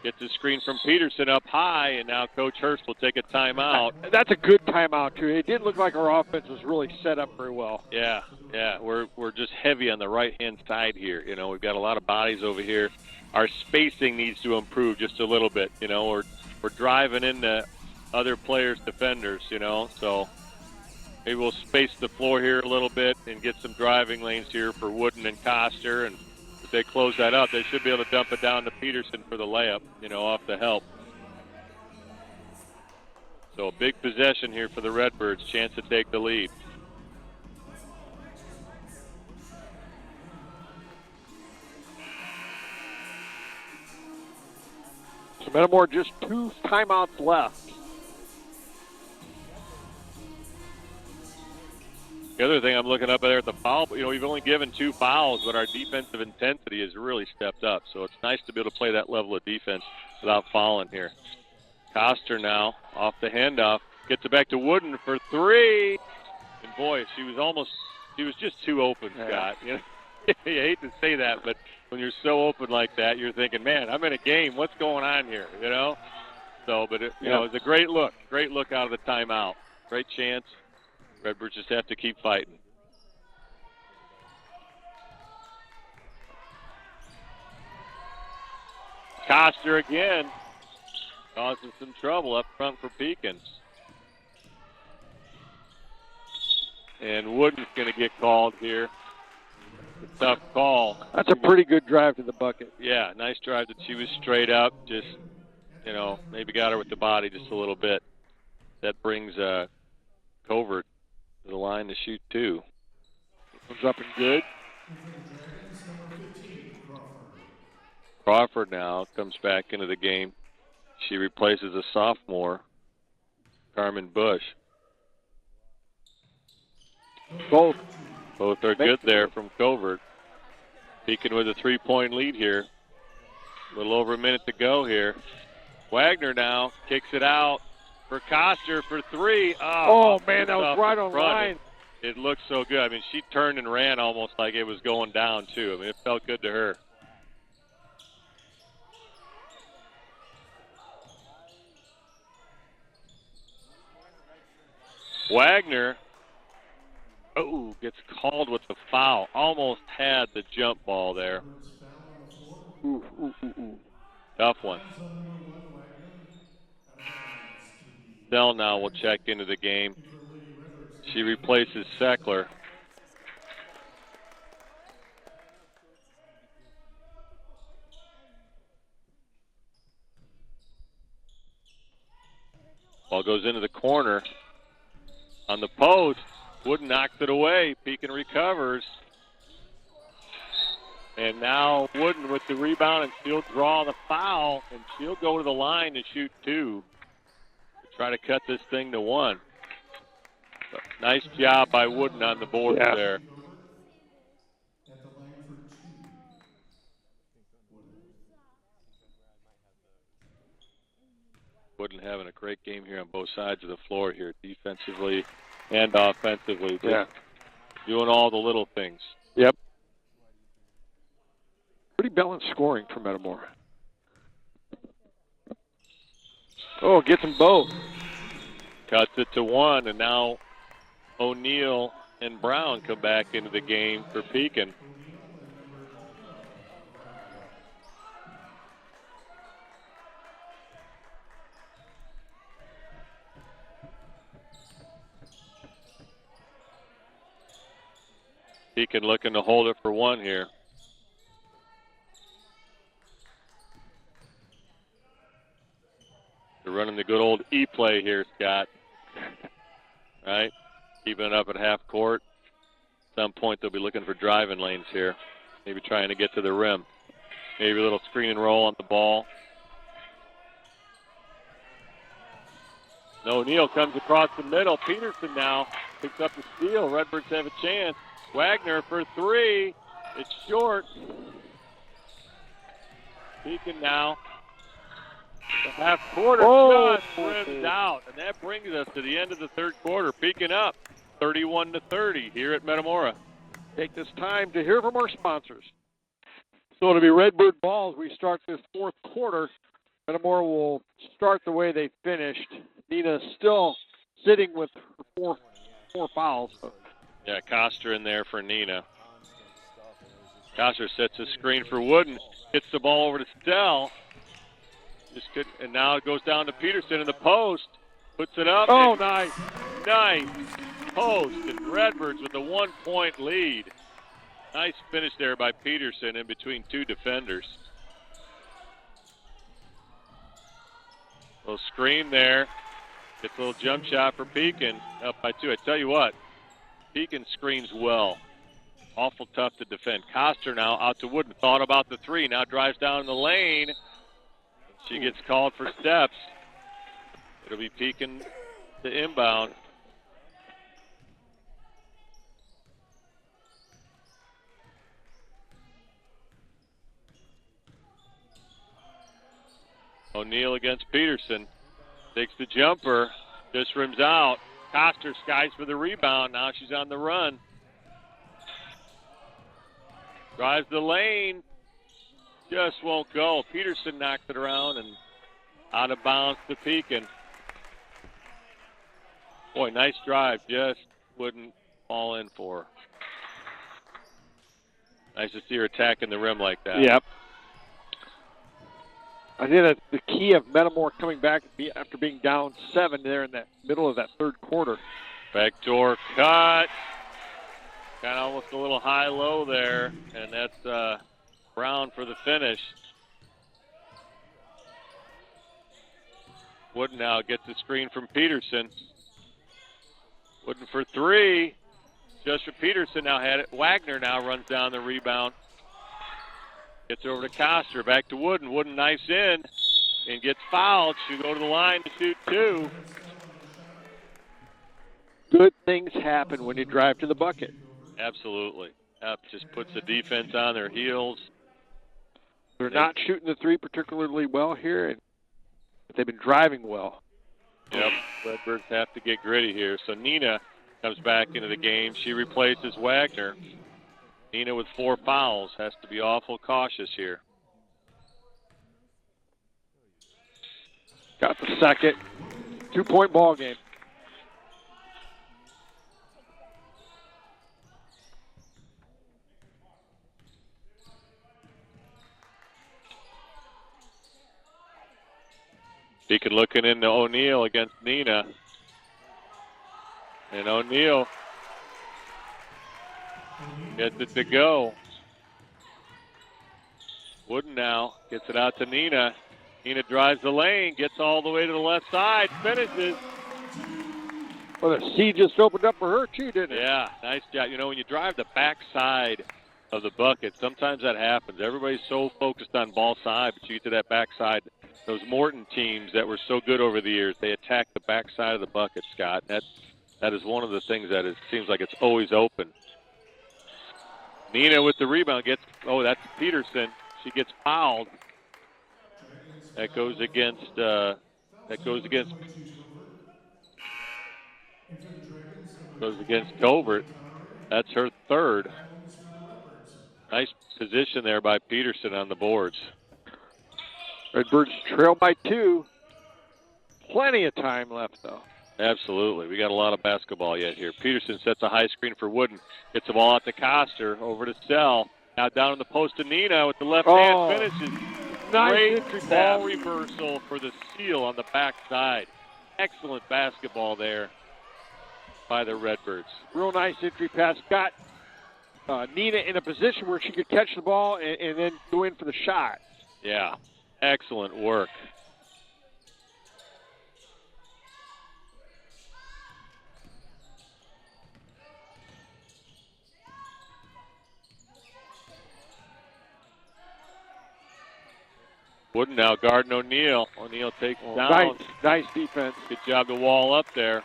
Gets a screen from Peterson up high, and now Coach Hurst will take a timeout. That's a good timeout, too. It didn't look like our offense was really set up very well. Yeah. We're just heavy on the right-hand side here. We've got a lot of bodies over here. Our spacing needs to improve just a little bit. We're driving into other players' defenders, so maybe we'll space the floor here a little bit and get some driving lanes here for Wooden and Coster. And if they close that up, they should be able to dump it down to Peterson for the layup, off the help. So a big possession here for the Redbirds, chance to take the lead. So Metamora just 2 timeouts left. The other thing I'm looking up there at the foul, we've only given 2 fouls, but our defensive intensity has really stepped up. So it's nice to be able to play that level of defense without fouling here. Coster now off the handoff, gets it back to Wooden for 3. And boy, she was just too open, Scott. You hate to say that, but when you're so open like that, you're thinking, man, I'm in a game. What's going on here? So, but it was a great look out of the timeout. Great chance. Redbirds just have to keep fighting. Coster again causes some trouble up front for Pekin. And Wooden's going to get called here. A tough call. That's a pretty good drive to the bucket. Yeah, nice drive that she was straight up. Just, maybe got her with the body just a little bit. That brings Covert to the line to shoot 2. Comes up and good. Crawford now comes back into the game. She replaces a sophomore, Carmen Bush. Both are good there from Covert. Pekin with a 3-point lead here. A little over a minute to go here. Wagner now kicks it out for Coster for 3. Oh man, that was right on line. It looked so good. I mean, she turned and ran almost like it was going down, too. I mean, it felt good to her. Wagner, gets called with the foul. Almost had the jump ball there. Tough one. Dell now will check into the game. She replaces Seckler. Ball goes into the corner. On the post, Wooden knocks it away. Pekin recovers. And now Wooden with the rebound, and she'll draw the foul, and she'll go to the line to shoot 2. To try to cut this thing to 1. But nice job by Wooden on the board there. At the line for 2. Wooden having a great game here on both sides of the floor here, defensively and offensively. Just doing all the little things. Yep. Pretty balanced scoring for Metamora. Oh, gets them both. Cuts it to 1, and now O'Neal and Brown come back into the game for Pekin. Pekin looking to hold it for 1 here. They're running the good old E-play here, Scott. Right? Keeping it up at half court. At some point, they'll be looking for driving lanes here. Maybe trying to get to the rim. Maybe a little screen and roll on the ball. O'Neal comes across the middle. Peterson now picks up the steal. Redbirds have a chance. Wagner for 3. It's short. Pekin now. The half quarter shot rims out, and that brings us to the end of the third quarter. Pekin up 31-30 here at Metamora. Take this time to hear from our sponsors. So it'll be Redbird ball as we start this fourth quarter. Metamora will start the way they finished. Nina still sitting with four fouls. Yeah, Coster in there for Nina. Coster sets a screen for Wooden. Gets the ball over to Stell. And now it goes down to Peterson in the post. Puts it up. Oh, nice. Nice post. And Redbirds with a 1-point lead. Nice finish there by Peterson in between 2 defenders. Little screen there. Gets a little jump shot for Pekin. Up by 2. I tell you what, Pekin screens well. Awful tough to defend. Coster now out to Wooden. Thought about the 3. Now drives down the lane. She gets called for steps. It'll be Pekin to inbound. O'Neal against Peterson. Takes the jumper. Just rims out. Coster skies for the rebound. Now she's on the run. Drives the lane. Just won't go. Peterson knocked it around and out of bounds to Pekin. Boy, nice drive. Just wouldn't fall in for her. Nice to see her attacking the rim like that. Yep. I think that's the key of Metamora coming back after being down 7 there in that middle of that third quarter. Backdoor cut. Kind of almost a little high-low there, and that's Brown for the finish. Wooden now gets the screen from Peterson. Wooden for 3. Just for Peterson now had it. Wagner now runs down the rebound. Gets over to Coster. Back to Wooden. Wooden knifes in and gets fouled. She'll go to the line to shoot 2. Good things happen when you drive to the bucket. Absolutely. Just puts the defense on their heels. They're not shooting the 3 particularly well here, but they've been driving well. Yep. Redbirds have to get gritty here. So Nina comes back into the game. She replaces Wagner. Nina with 4 fouls has to be awful cautious here. Got the second. 2-point ball game. Pekin looking into O'Neal against Nina. And O'Neal gets it to go. Wooden now gets it out to Nina. Nina drives the lane, gets all the way to the left side, finishes. Well, the sea just opened up for her, too, didn't it? Yeah, nice job. You know, when you drive the back side of the bucket, sometimes that happens. Everybody's so focused on ball side, but you get to that back side. Those Morton teams that were so good over the years, they attack the back side of the bucket, Scott. That is one of the things that seems like it's always open. Nina with the rebound that's Peterson. She gets fouled. That goes against Covert. That's her third. Nice position there by Peterson on the boards. Redbirds trail by 2. Plenty of time left, though. Absolutely. We got a lot of basketball yet here. Peterson sets a high screen for Wooden. Gets the ball out to Coster. Over to Sell. Now down in the post to Nina with the left hand finishes. Nice Great entry ball pass. reversal for the steal on the backside. Excellent basketball there by the Redbirds. Real nice entry pass. Got Nina in a position where she could catch the ball and then go in for the shot. Yeah, excellent work. Wooden now guarding O'Neal. O'Neal takes down. Nice defense. Good job to wall up there.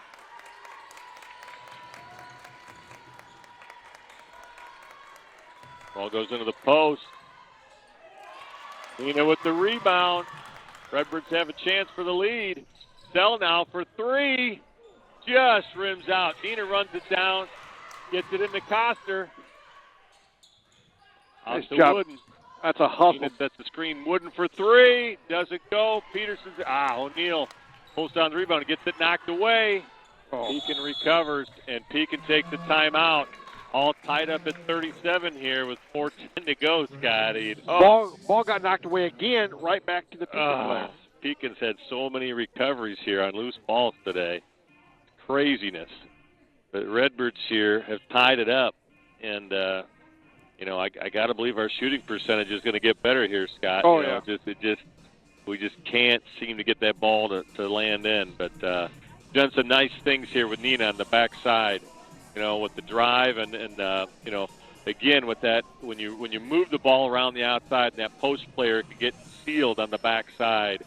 Ball goes into the post. Nina with the rebound. Redbirds have a chance for the lead. Sell now for 3. Just rims out. Nina runs it down. Gets it into Coster. Out Nice to job. Wooden. That's a hustle. Nina sets the screen. Wooden for 3. Doesn't go. Peterson's. O'Neal pulls down the rebound and gets it knocked away. Pekin recovers, and Pekin takes the timeout. All tied up at 37 here with 4:10 to go, Scotty. Ball got knocked away again, right back to the Pekin players. Pekin's had so many recoveries here on loose balls today. Craziness. But Redbirds here have tied it up, and I got to believe our shooting percentage is going to get better here, Scott. We just can't seem to get that ball to land in. But done some nice things here with Nina on the backside. With the drive and again with that when you move the ball around the outside and that post player can get sealed on the backside.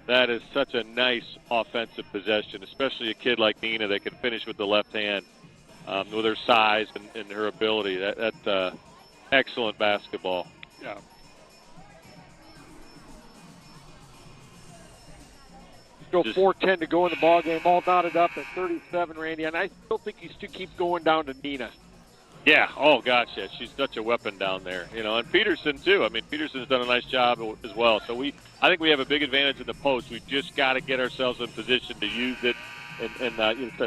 That is such a nice offensive possession, especially a kid like Nina that can finish with the left hand with her size and her ability. That's excellent basketball. Yeah. Still 4:10 to go in the ball game, all knotted up at 37, Randy, and I still think you still keep going down to Nina. Yeah. Oh gosh, yeah. She's such a weapon down there, and Peterson too. I mean, Peterson's done a nice job as well. So I think we have a big advantage in the post. We've just got to get ourselves in position to use it. And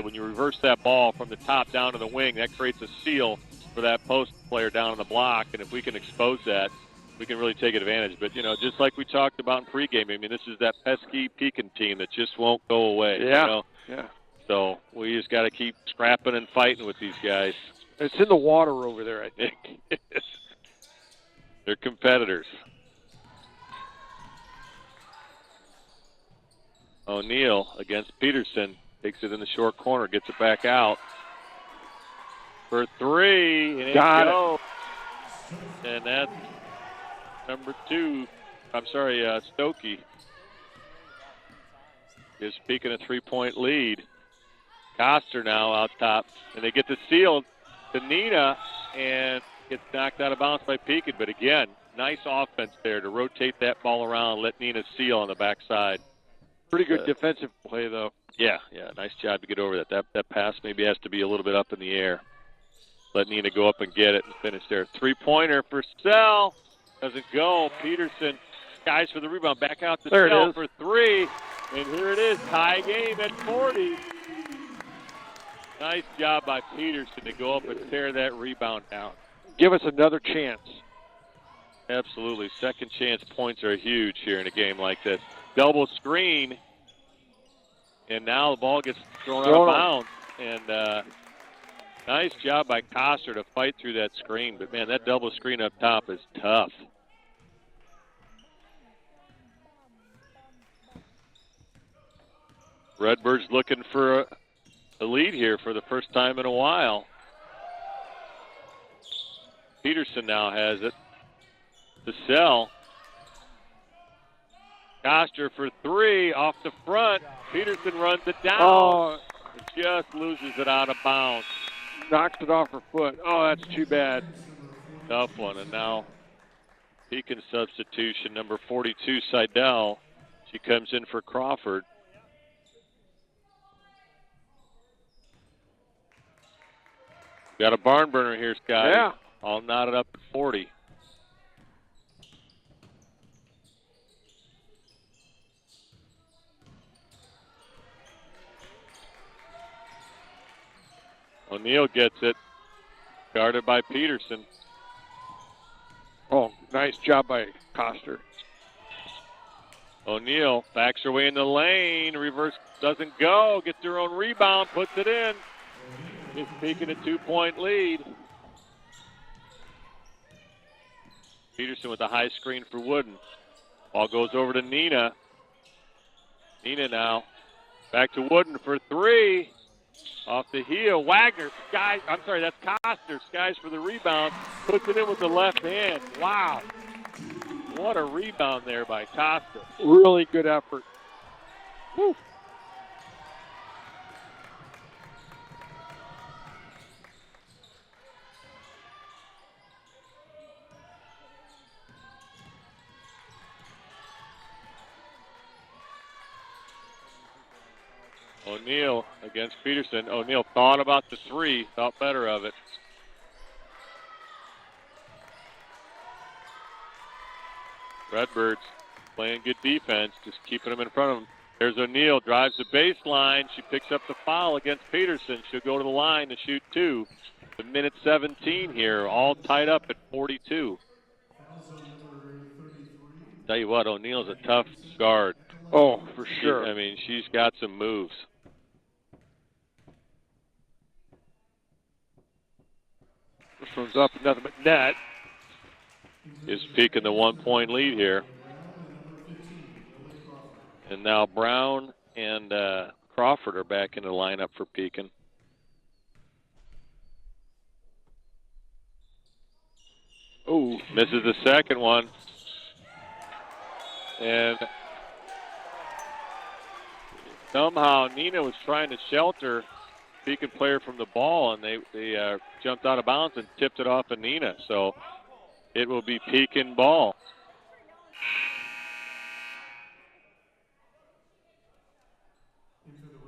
when you reverse that ball from the top down to the wing, that creates a seal for that post player down on the block. And if we can expose that, we can really take advantage. But, just like we talked about in pregame, I mean, this is that pesky Pekin team that just won't go away. Yeah. Yeah. So we just got to keep scrapping and fighting with these guys. It's in the water over there, I think. They're competitors. O'Neal against Peterson. Takes it in the short corner, gets it back out. For 3. And Got it. And that's number 2. I'm sorry, Stokey. Gives Pekin a 3-point lead. Coster now out top. And they get the seal to Nina and gets knocked out of bounds by Pekin. But again, nice offense there to rotate that ball around, let Nina seal on the backside. Pretty good defensive play, though. Yeah, nice job to get over that. That pass maybe has to be a little bit up in the air. Let Nina go up and get it and finish there. Three-pointer for Sell. Doesn't go. Peterson skies for the rebound. Back out to Sell for three. And here it is, tie game at 40. Nice job by Peterson to go up and tear that rebound down. Give us another chance. Absolutely. Second chance points are huge here in a game like this. Double screen. And now the ball gets thrown out of bounds. And nice job by Coster to fight through that screen. But, man, that double screen up top is tough. Redbirds looking for a lead here for the first time in a while. Peterson now has it. To Sell. Coster for three off the front. Peterson runs it down. And just loses it out of bounds. Knocks it off her foot. Oh, that's too bad. Tough one. And now Pekin substitution, number 42, Seidel. She comes in for Crawford. Got a barn burner here, Scott. Yeah. All knotted up at 40. O'Neal gets it. Guarded by Peterson. Oh, nice job by Coster. O'Neal backs her way in the lane. Reverse doesn't go. Gets her own rebound. Puts it in. Gives Pekin a 2-point lead. Peterson with a high screen for Wooden. Ball goes over to Nina. Nina now. Back to Wooden for three. Off the heel. Wagner skies. I'm sorry, that's Coster. Skies for the rebound. Puts it in with the left hand. Wow. What a rebound there by Coster. Really good effort. Woo. O'Neal against Peterson. O'Neal thought about the three, thought better of it. Redbirds playing good defense, just keeping them in front of them. There's O'Neal, drives the baseline. She picks up the foul against Peterson. She'll go to the line to shoot two. The minute 17 here, all tied up at 42. Tell you what, O'Neal's a tough guard. Oh, for sure. I mean, she's got some moves. This one's up, nothing but net. Is Pekin the 1-point lead here. And now Brown and Crawford are back in the lineup for Pekin. Oh, misses the second one. And somehow Nina was trying to shelter Pekin player from the ball, and they jumped out of bounds and tipped it off of Nina. So it will be Pekin ball.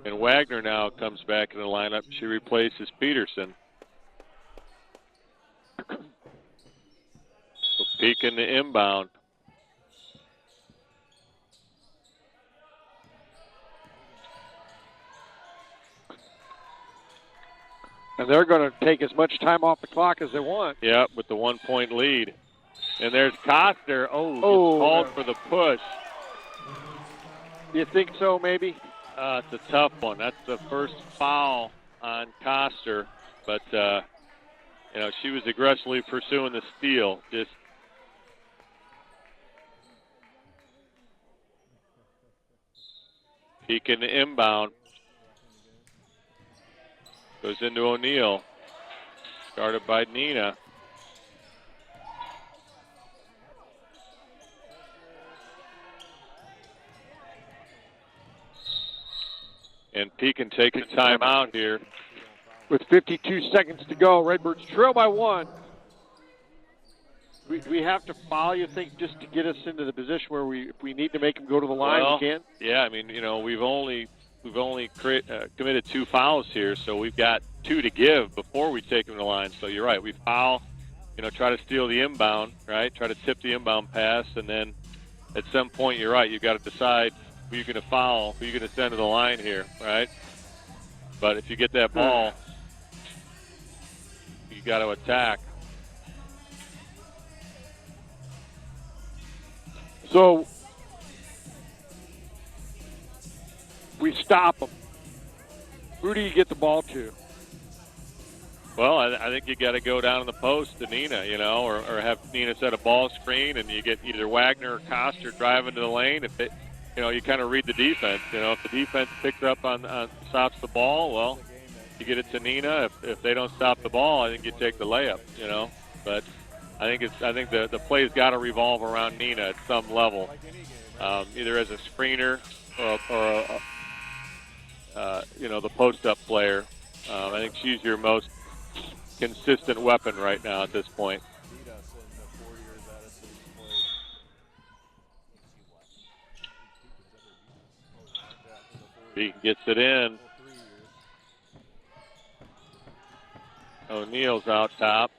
And Wagner now comes back in the lineup. She replaces Peterson. So Pekin to inbound. And they're going to take as much time off the clock as they want. Yeah, with the 1-point lead. And there's Coster. Oh, called for the push. You think so, maybe? It's a tough one. That's the first foul on Coster. But, she was aggressively pursuing the steal. Just Pekin to inbound. Goes into O'Neal. Started by Nina. And Pekin taking time out here. With 52 seconds to go, Redbirds trail by one. we have to foul, you think, just to get us into the position where if we need to make them go to the line, Well, we can? yeah, I mean, we've only committed 2 fouls here, so we've got 2 to give before we take them to the line. So you're right, we foul, try to steal the inbound, right? Try to tip the inbound pass, and then at some point, you're right, you've got to decide who you're going to foul, who you're going to send to the line here, right? But if you get that ball, you got to attack. So we stop them. Who do you get the ball to? Well, I think you got to go down in the post to Nina, or have Nina set a ball screen, and you get either Wagner or Coster driving to the lane. If it, you kind of read the defense. If the defense picks up on stops the ball, well, you get it to Nina. If they don't stop the ball, I think you take the layup. But I think the play's got to revolve around Nina at some level, either as a screener or the post-up player. I think she's your most consistent weapon right now at this point. He gets it in. O'Neal's out top.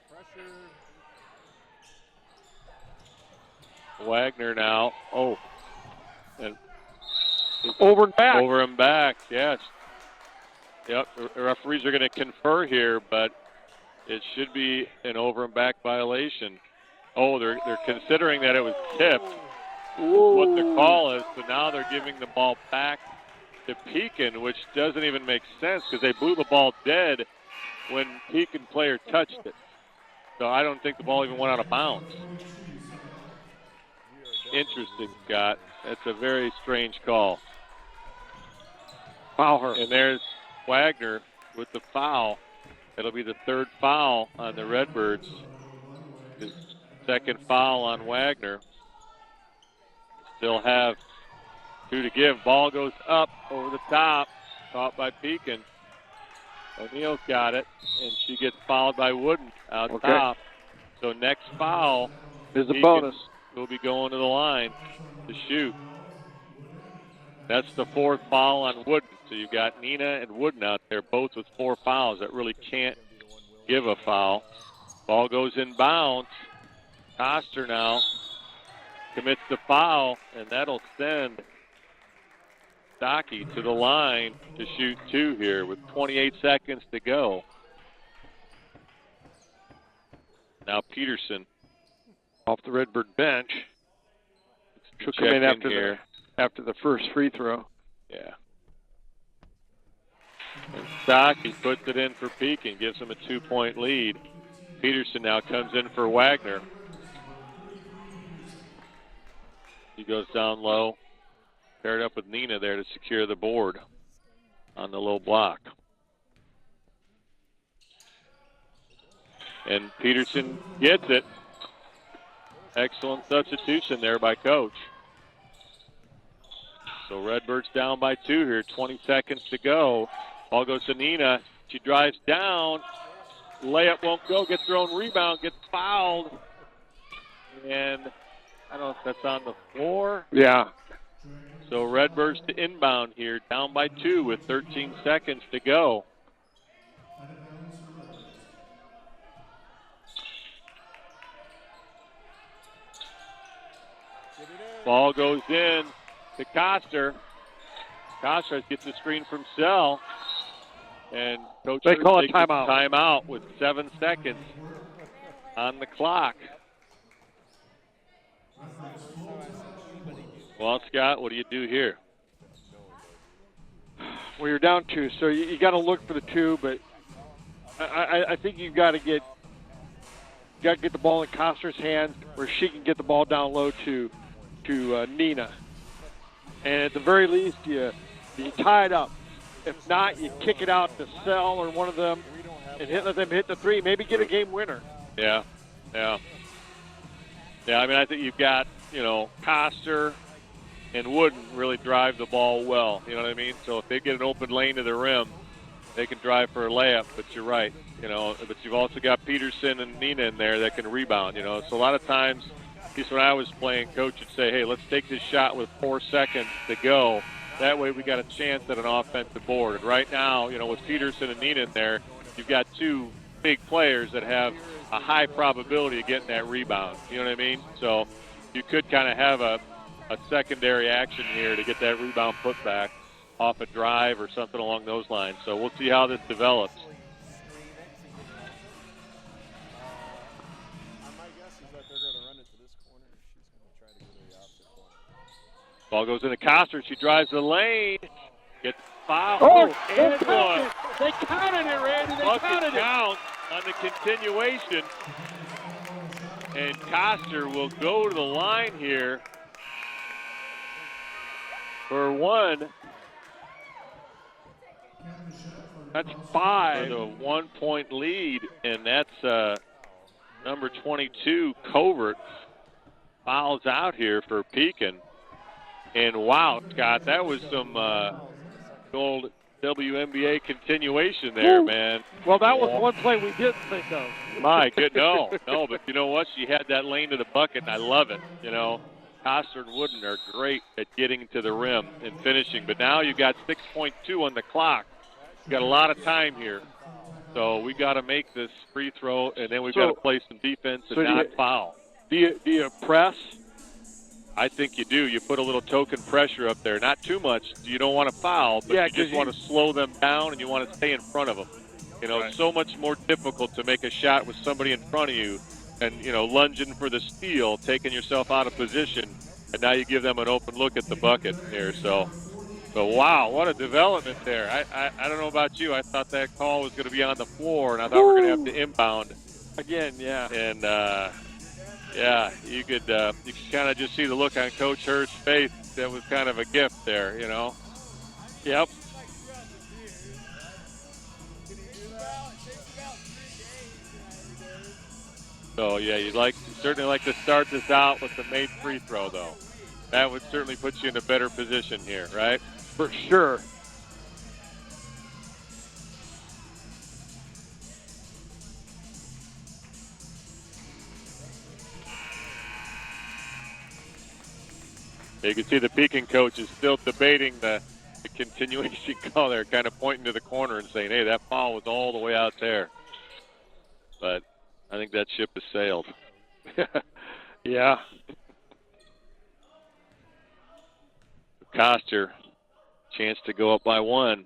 Wagner now. Oh. And over and back. Over and back, yes. Yep, the referees are going to confer here, but it should be an over and back violation. Oh, they're considering that it was tipped. What the call is, so now they're giving the ball back to Pekin, which doesn't even make sense because they blew the ball dead when Pekin player touched it. So I don't think the ball even went out of bounds. Interesting, Scott. That's a very strange call. Foul her. And there's Wagner with the foul. It'll be the 3rd foul on the Redbirds. His 2nd foul on Wagner. Still have 2 to give. Ball goes up over the top. Caught by Pekin. O'Neal's got it, and she gets fouled by Wooden out top. So next foul is a bonus. Will be going to the line to shoot. That's the 4th foul on Wooden. So you've got Nina and Wooden out there, both with 4 fouls that really can't give a foul. Ball goes in bounds. Coster now commits the foul, and that'll send Stocky to the line to shoot 2 here with 28 seconds to go. Now Peterson off the Redbird bench. Took him in after the first free throw. Yeah. And Stocky puts it in for Pekin, gives him a 2-point lead. Peterson now comes in for Wagner. He goes down low, paired up with Nina there to secure the board on the low block. And Peterson gets it. Excellent substitution there by Coach. So Redbirds down by 2 here, 20 seconds to go. Ball goes to Nina. She drives down. Layup won't go, gets her own rebound, gets fouled. And I don't know if that's on the floor. Yeah. So Redbirds to inbound here, down by 2 with 13 seconds to go. Ball goes in to Coster. Coster gets the screen from Sell. And Coach they call it takes timeout. Timeout with 7 seconds on the clock. Well, Scott, what do you do here? Well, you're down 2, so you got to look for the 2, but I think you've got to get the ball in Coster's hands where she can get the ball down low to Nina. And at the very least, you tie it up. If not, you kick it out to Sell or one of them and let them hit the 3. Maybe get a game winner. Yeah. I mean, I think you've got, Coster and Wooden really drive the ball well. You know what I mean? So if they get an open lane to the rim, they can drive for a layup, but you're right. But you've also got Peterson and Nina in there that can rebound. So a lot of times, at least when I was playing, coach would say, hey, let's take this shot with 4 seconds to go. That way we got a chance at an offensive board. And right now, with Peterson and Nina in there, you've got 2 big players that have a high probability of getting that rebound. You know what I mean? So you could kind of have a secondary action here to get that rebound put back off a drive or something along those lines. So we'll see how this develops. My guess is that they're going to run it to this corner. She's going to try to go to the opposite corner. Ball goes into Coster. She drives the lane. Gets fouled. Oh, and one. They counted it, Randy. They counted Bucket count on the continuation. And Coster will go to the line here for 1. That's 5. For the 1-point lead, and that's number 22, Covert, fouls out here for Pekin. And wow, Scott, that was some old WNBA continuation there, man. Well, that was one play we didn't think of. My good, no, but you know what? She had that lane to the bucket, and I love it. Coster and Wooden are great at getting to the rim and finishing. But now you've got 6.2 on the clock. You've got a lot of time here. So we got to make this free throw, and then we've got to play some defense and not foul. Do you press? I think you do. You put a little token pressure up there. Not too much. You don't want to foul, but you just want to slow them down, and you want to stay in front of them. It's so much more difficult to make a shot with somebody in front of you and, lunging for the steal, taking yourself out of position, and now you give them an open look at the bucket here. So wow, what a development there. I don't know about you. I thought that call was going to be on the floor, and I thought we were going to have to inbound. Again, yeah. And, you could kind of just see the look on Coach Hurst's face. That was kind of a gift there, Yep. So, yeah, you'd certainly like to start this out with the made free throw, though. That would certainly put you in a better position here, right? For sure. You can see the Pekin coach is still debating the continuation call there, kind of pointing to the corner and saying, hey, that foul was all the way out there. But I think that ship has sailed. Yeah. Coster, chance to go up by 1.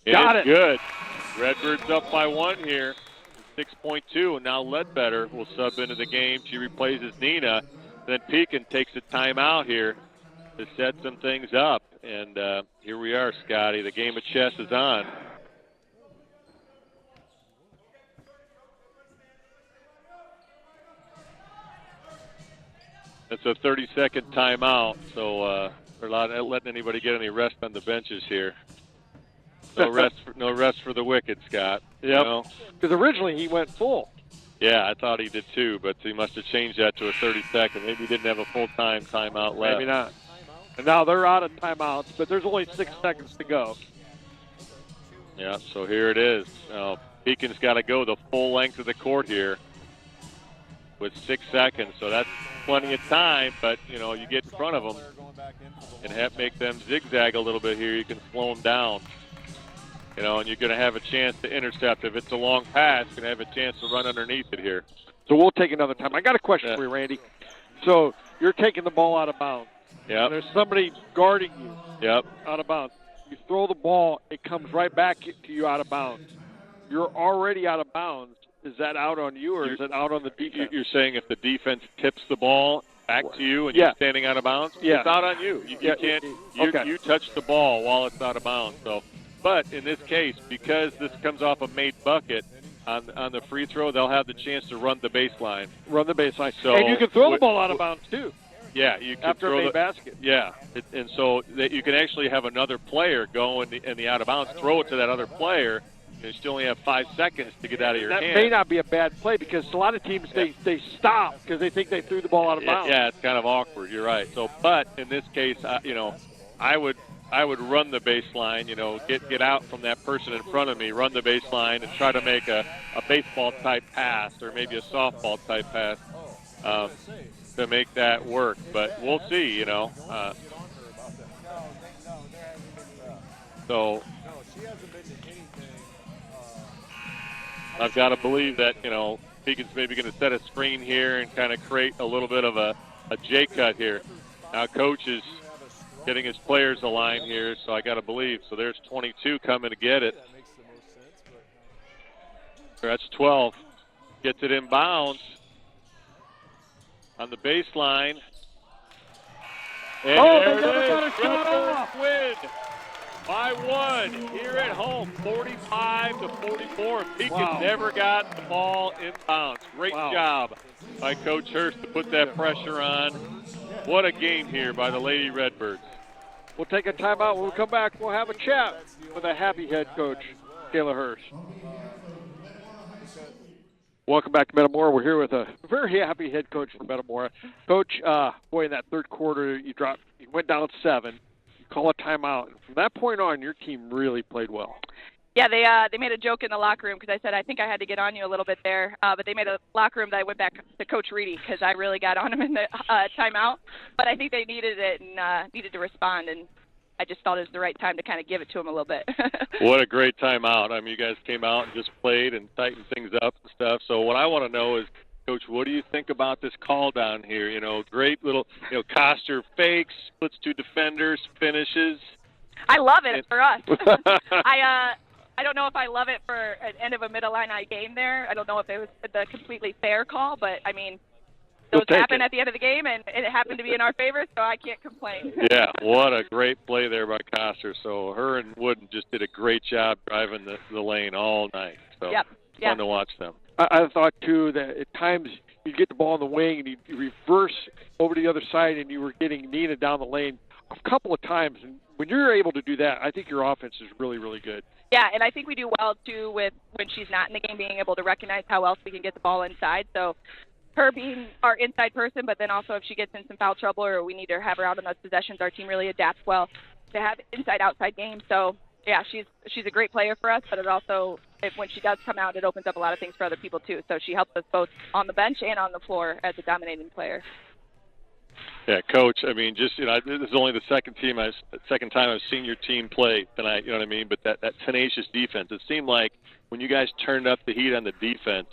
Got it. Good. Redbirds up by 1 here. 6.2, and now Ledbetter will sub into the game. She replaces Nina. Then Pekin takes a timeout here to set some things up. And here we are, Scotty. The game of chess is on. It's a 30-second timeout, so we're not letting anybody get any rest on the benches here. No rest for the wicked, Scott. Yep. Because originally he went full. Yeah, I thought he did too, but he must have changed that to a 30-second. Maybe he didn't have a full-time timeout left. Maybe not. And now they're out of timeouts, but there's only 6 seconds to go. Yeah, so here it is. Pekin's got to go the full length of the court here with 6 seconds, so that's plenty of time, but, you get in front of them and make them zigzag a little bit here. You can slow them down. And you're going to have a chance to intercept. If it's a long pass, you're going to have a chance to run underneath it here. So we'll take another time. I got a question for you, Randy. So you're taking the ball out of bounds. Yeah. There's somebody guarding you. Yep. Out of bounds. You throw the ball, it comes right back to you out of bounds. You're already out of bounds. Is that out on you, or is it out on the defense? You're saying if the defense tips the ball back to you and you're standing out of bounds, it's out on you. You can't. You touch the ball while it's out of bounds. So. But in this case, because this comes off a made bucket on the free throw, they'll have the chance to run the baseline. So, and you can throw the ball out of bounds, too. Yeah, you can after throw a made basket. Yeah, and so that you can actually have another player go in the out of bounds, throw it to that other player. You still only have 5 seconds to get out of your hand. That may not be a bad play because a lot of teams, they stop because they think they threw the ball out of bounds. Yeah, it's kind of awkward. You're right. So, but in this case, I would I would run the baseline, get out from that person in front of me, run the baseline, and try to make a baseball-type pass or maybe a softball-type pass to make that work. But we'll see, So I've got to believe that, Pekin's maybe going to set a screen here and kind of create a little bit of a J-cut here. Now Coach is getting his players aligned here, so I got to believe. So there's 22 coming to get it. That's 12. Gets it inbounds on the baseline. And they there never it got is. a shot off. Redbirds win by 1 here at home, 45-44. Pekin never got the ball inbounds. Great job by Coach Hurst to put that pressure on. What a game here by the Lady Redbirds. We'll take a timeout. When we come back, we'll have a chat with a happy head coach, Kayla Hurst. Welcome back to Metamora. We're here with a very happy head coach for Metamora. Coach, in that third quarter, you went down 7. You call a timeout. And from that point on, your team really played well. Yeah, they made a joke in the locker room because I said I think I had to get on you a little bit there. But they made a locker room that I went back to Coach Reedy because I really got on him in the timeout. But I think they needed it and needed to respond, and I just thought it was the right time to kind of give it to him a little bit. What a great timeout. I mean, you guys came out and just played and tightened things up and stuff. So what I want to know is, Coach, what do you think about this call down here? Great little, Koster fakes, puts 2 defenders, finishes. I love it for us. I don't know if I love it for an end of a middle-line game there. I don't know if it was the completely fair call, but, I mean, those happen at the end of the game, and it happened to be in our favor, so I can't complain. Yeah, what a great play there by Koster. So her and Wooden just did a great job driving the lane all night. So fun to watch them. I thought, too, that at times you'd get the ball in the wing and you'd reverse over to the other side and you were getting Nina down the lane a couple of times. And when you're able to do that, I think your offense is really, really good. Yeah, and I think we do well, too, with when she's not in the game, being able to recognize how else we can get the ball inside. So her being our inside person, but then also if she gets in some foul trouble or we need to have her out on those possessions, our team really adapts well to have inside-outside games. So, yeah, she's a great player for us, but it also, when she does come out, it opens up a lot of things for other people, too. So she helps us both on the bench and on the floor as a dominating player. Yeah, Coach, I mean, just, this is only the second time I've seen your team play tonight, you know what I mean? But that tenacious defense, it seemed like when you guys turned up the heat on the defense,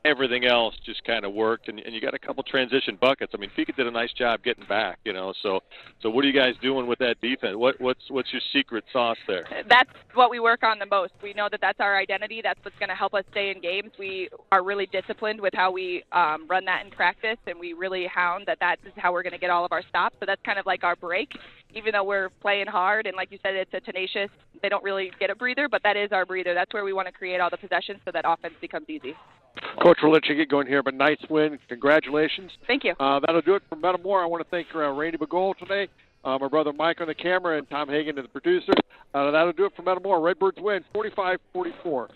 everything else just kind of worked, and you got a couple transition buckets. I mean, Pekin did a nice job getting back, So what are you guys doing with that defense? What's your secret sauce there? That's what we work on the most. We know that that's our identity. That's what's going to help us stay in games. We are really disciplined with how we run that in practice, and we really hound that is how we're going to get all of our stops. So that's kind of like our break, even though we're playing hard. And like you said, it's a tenacious. They don't really get a breather, but that is our breather. That's where we want to create all the possessions so that offense becomes easy. Coach, we'll let you get going here, but nice win. Congratulations. Thank you. That'll do it for Metamora. I want to thank Randy Begole today, my brother Mike on the camera, and Tom Hagan, the producer. That'll do it for Metamora. Redbirds win 45-44.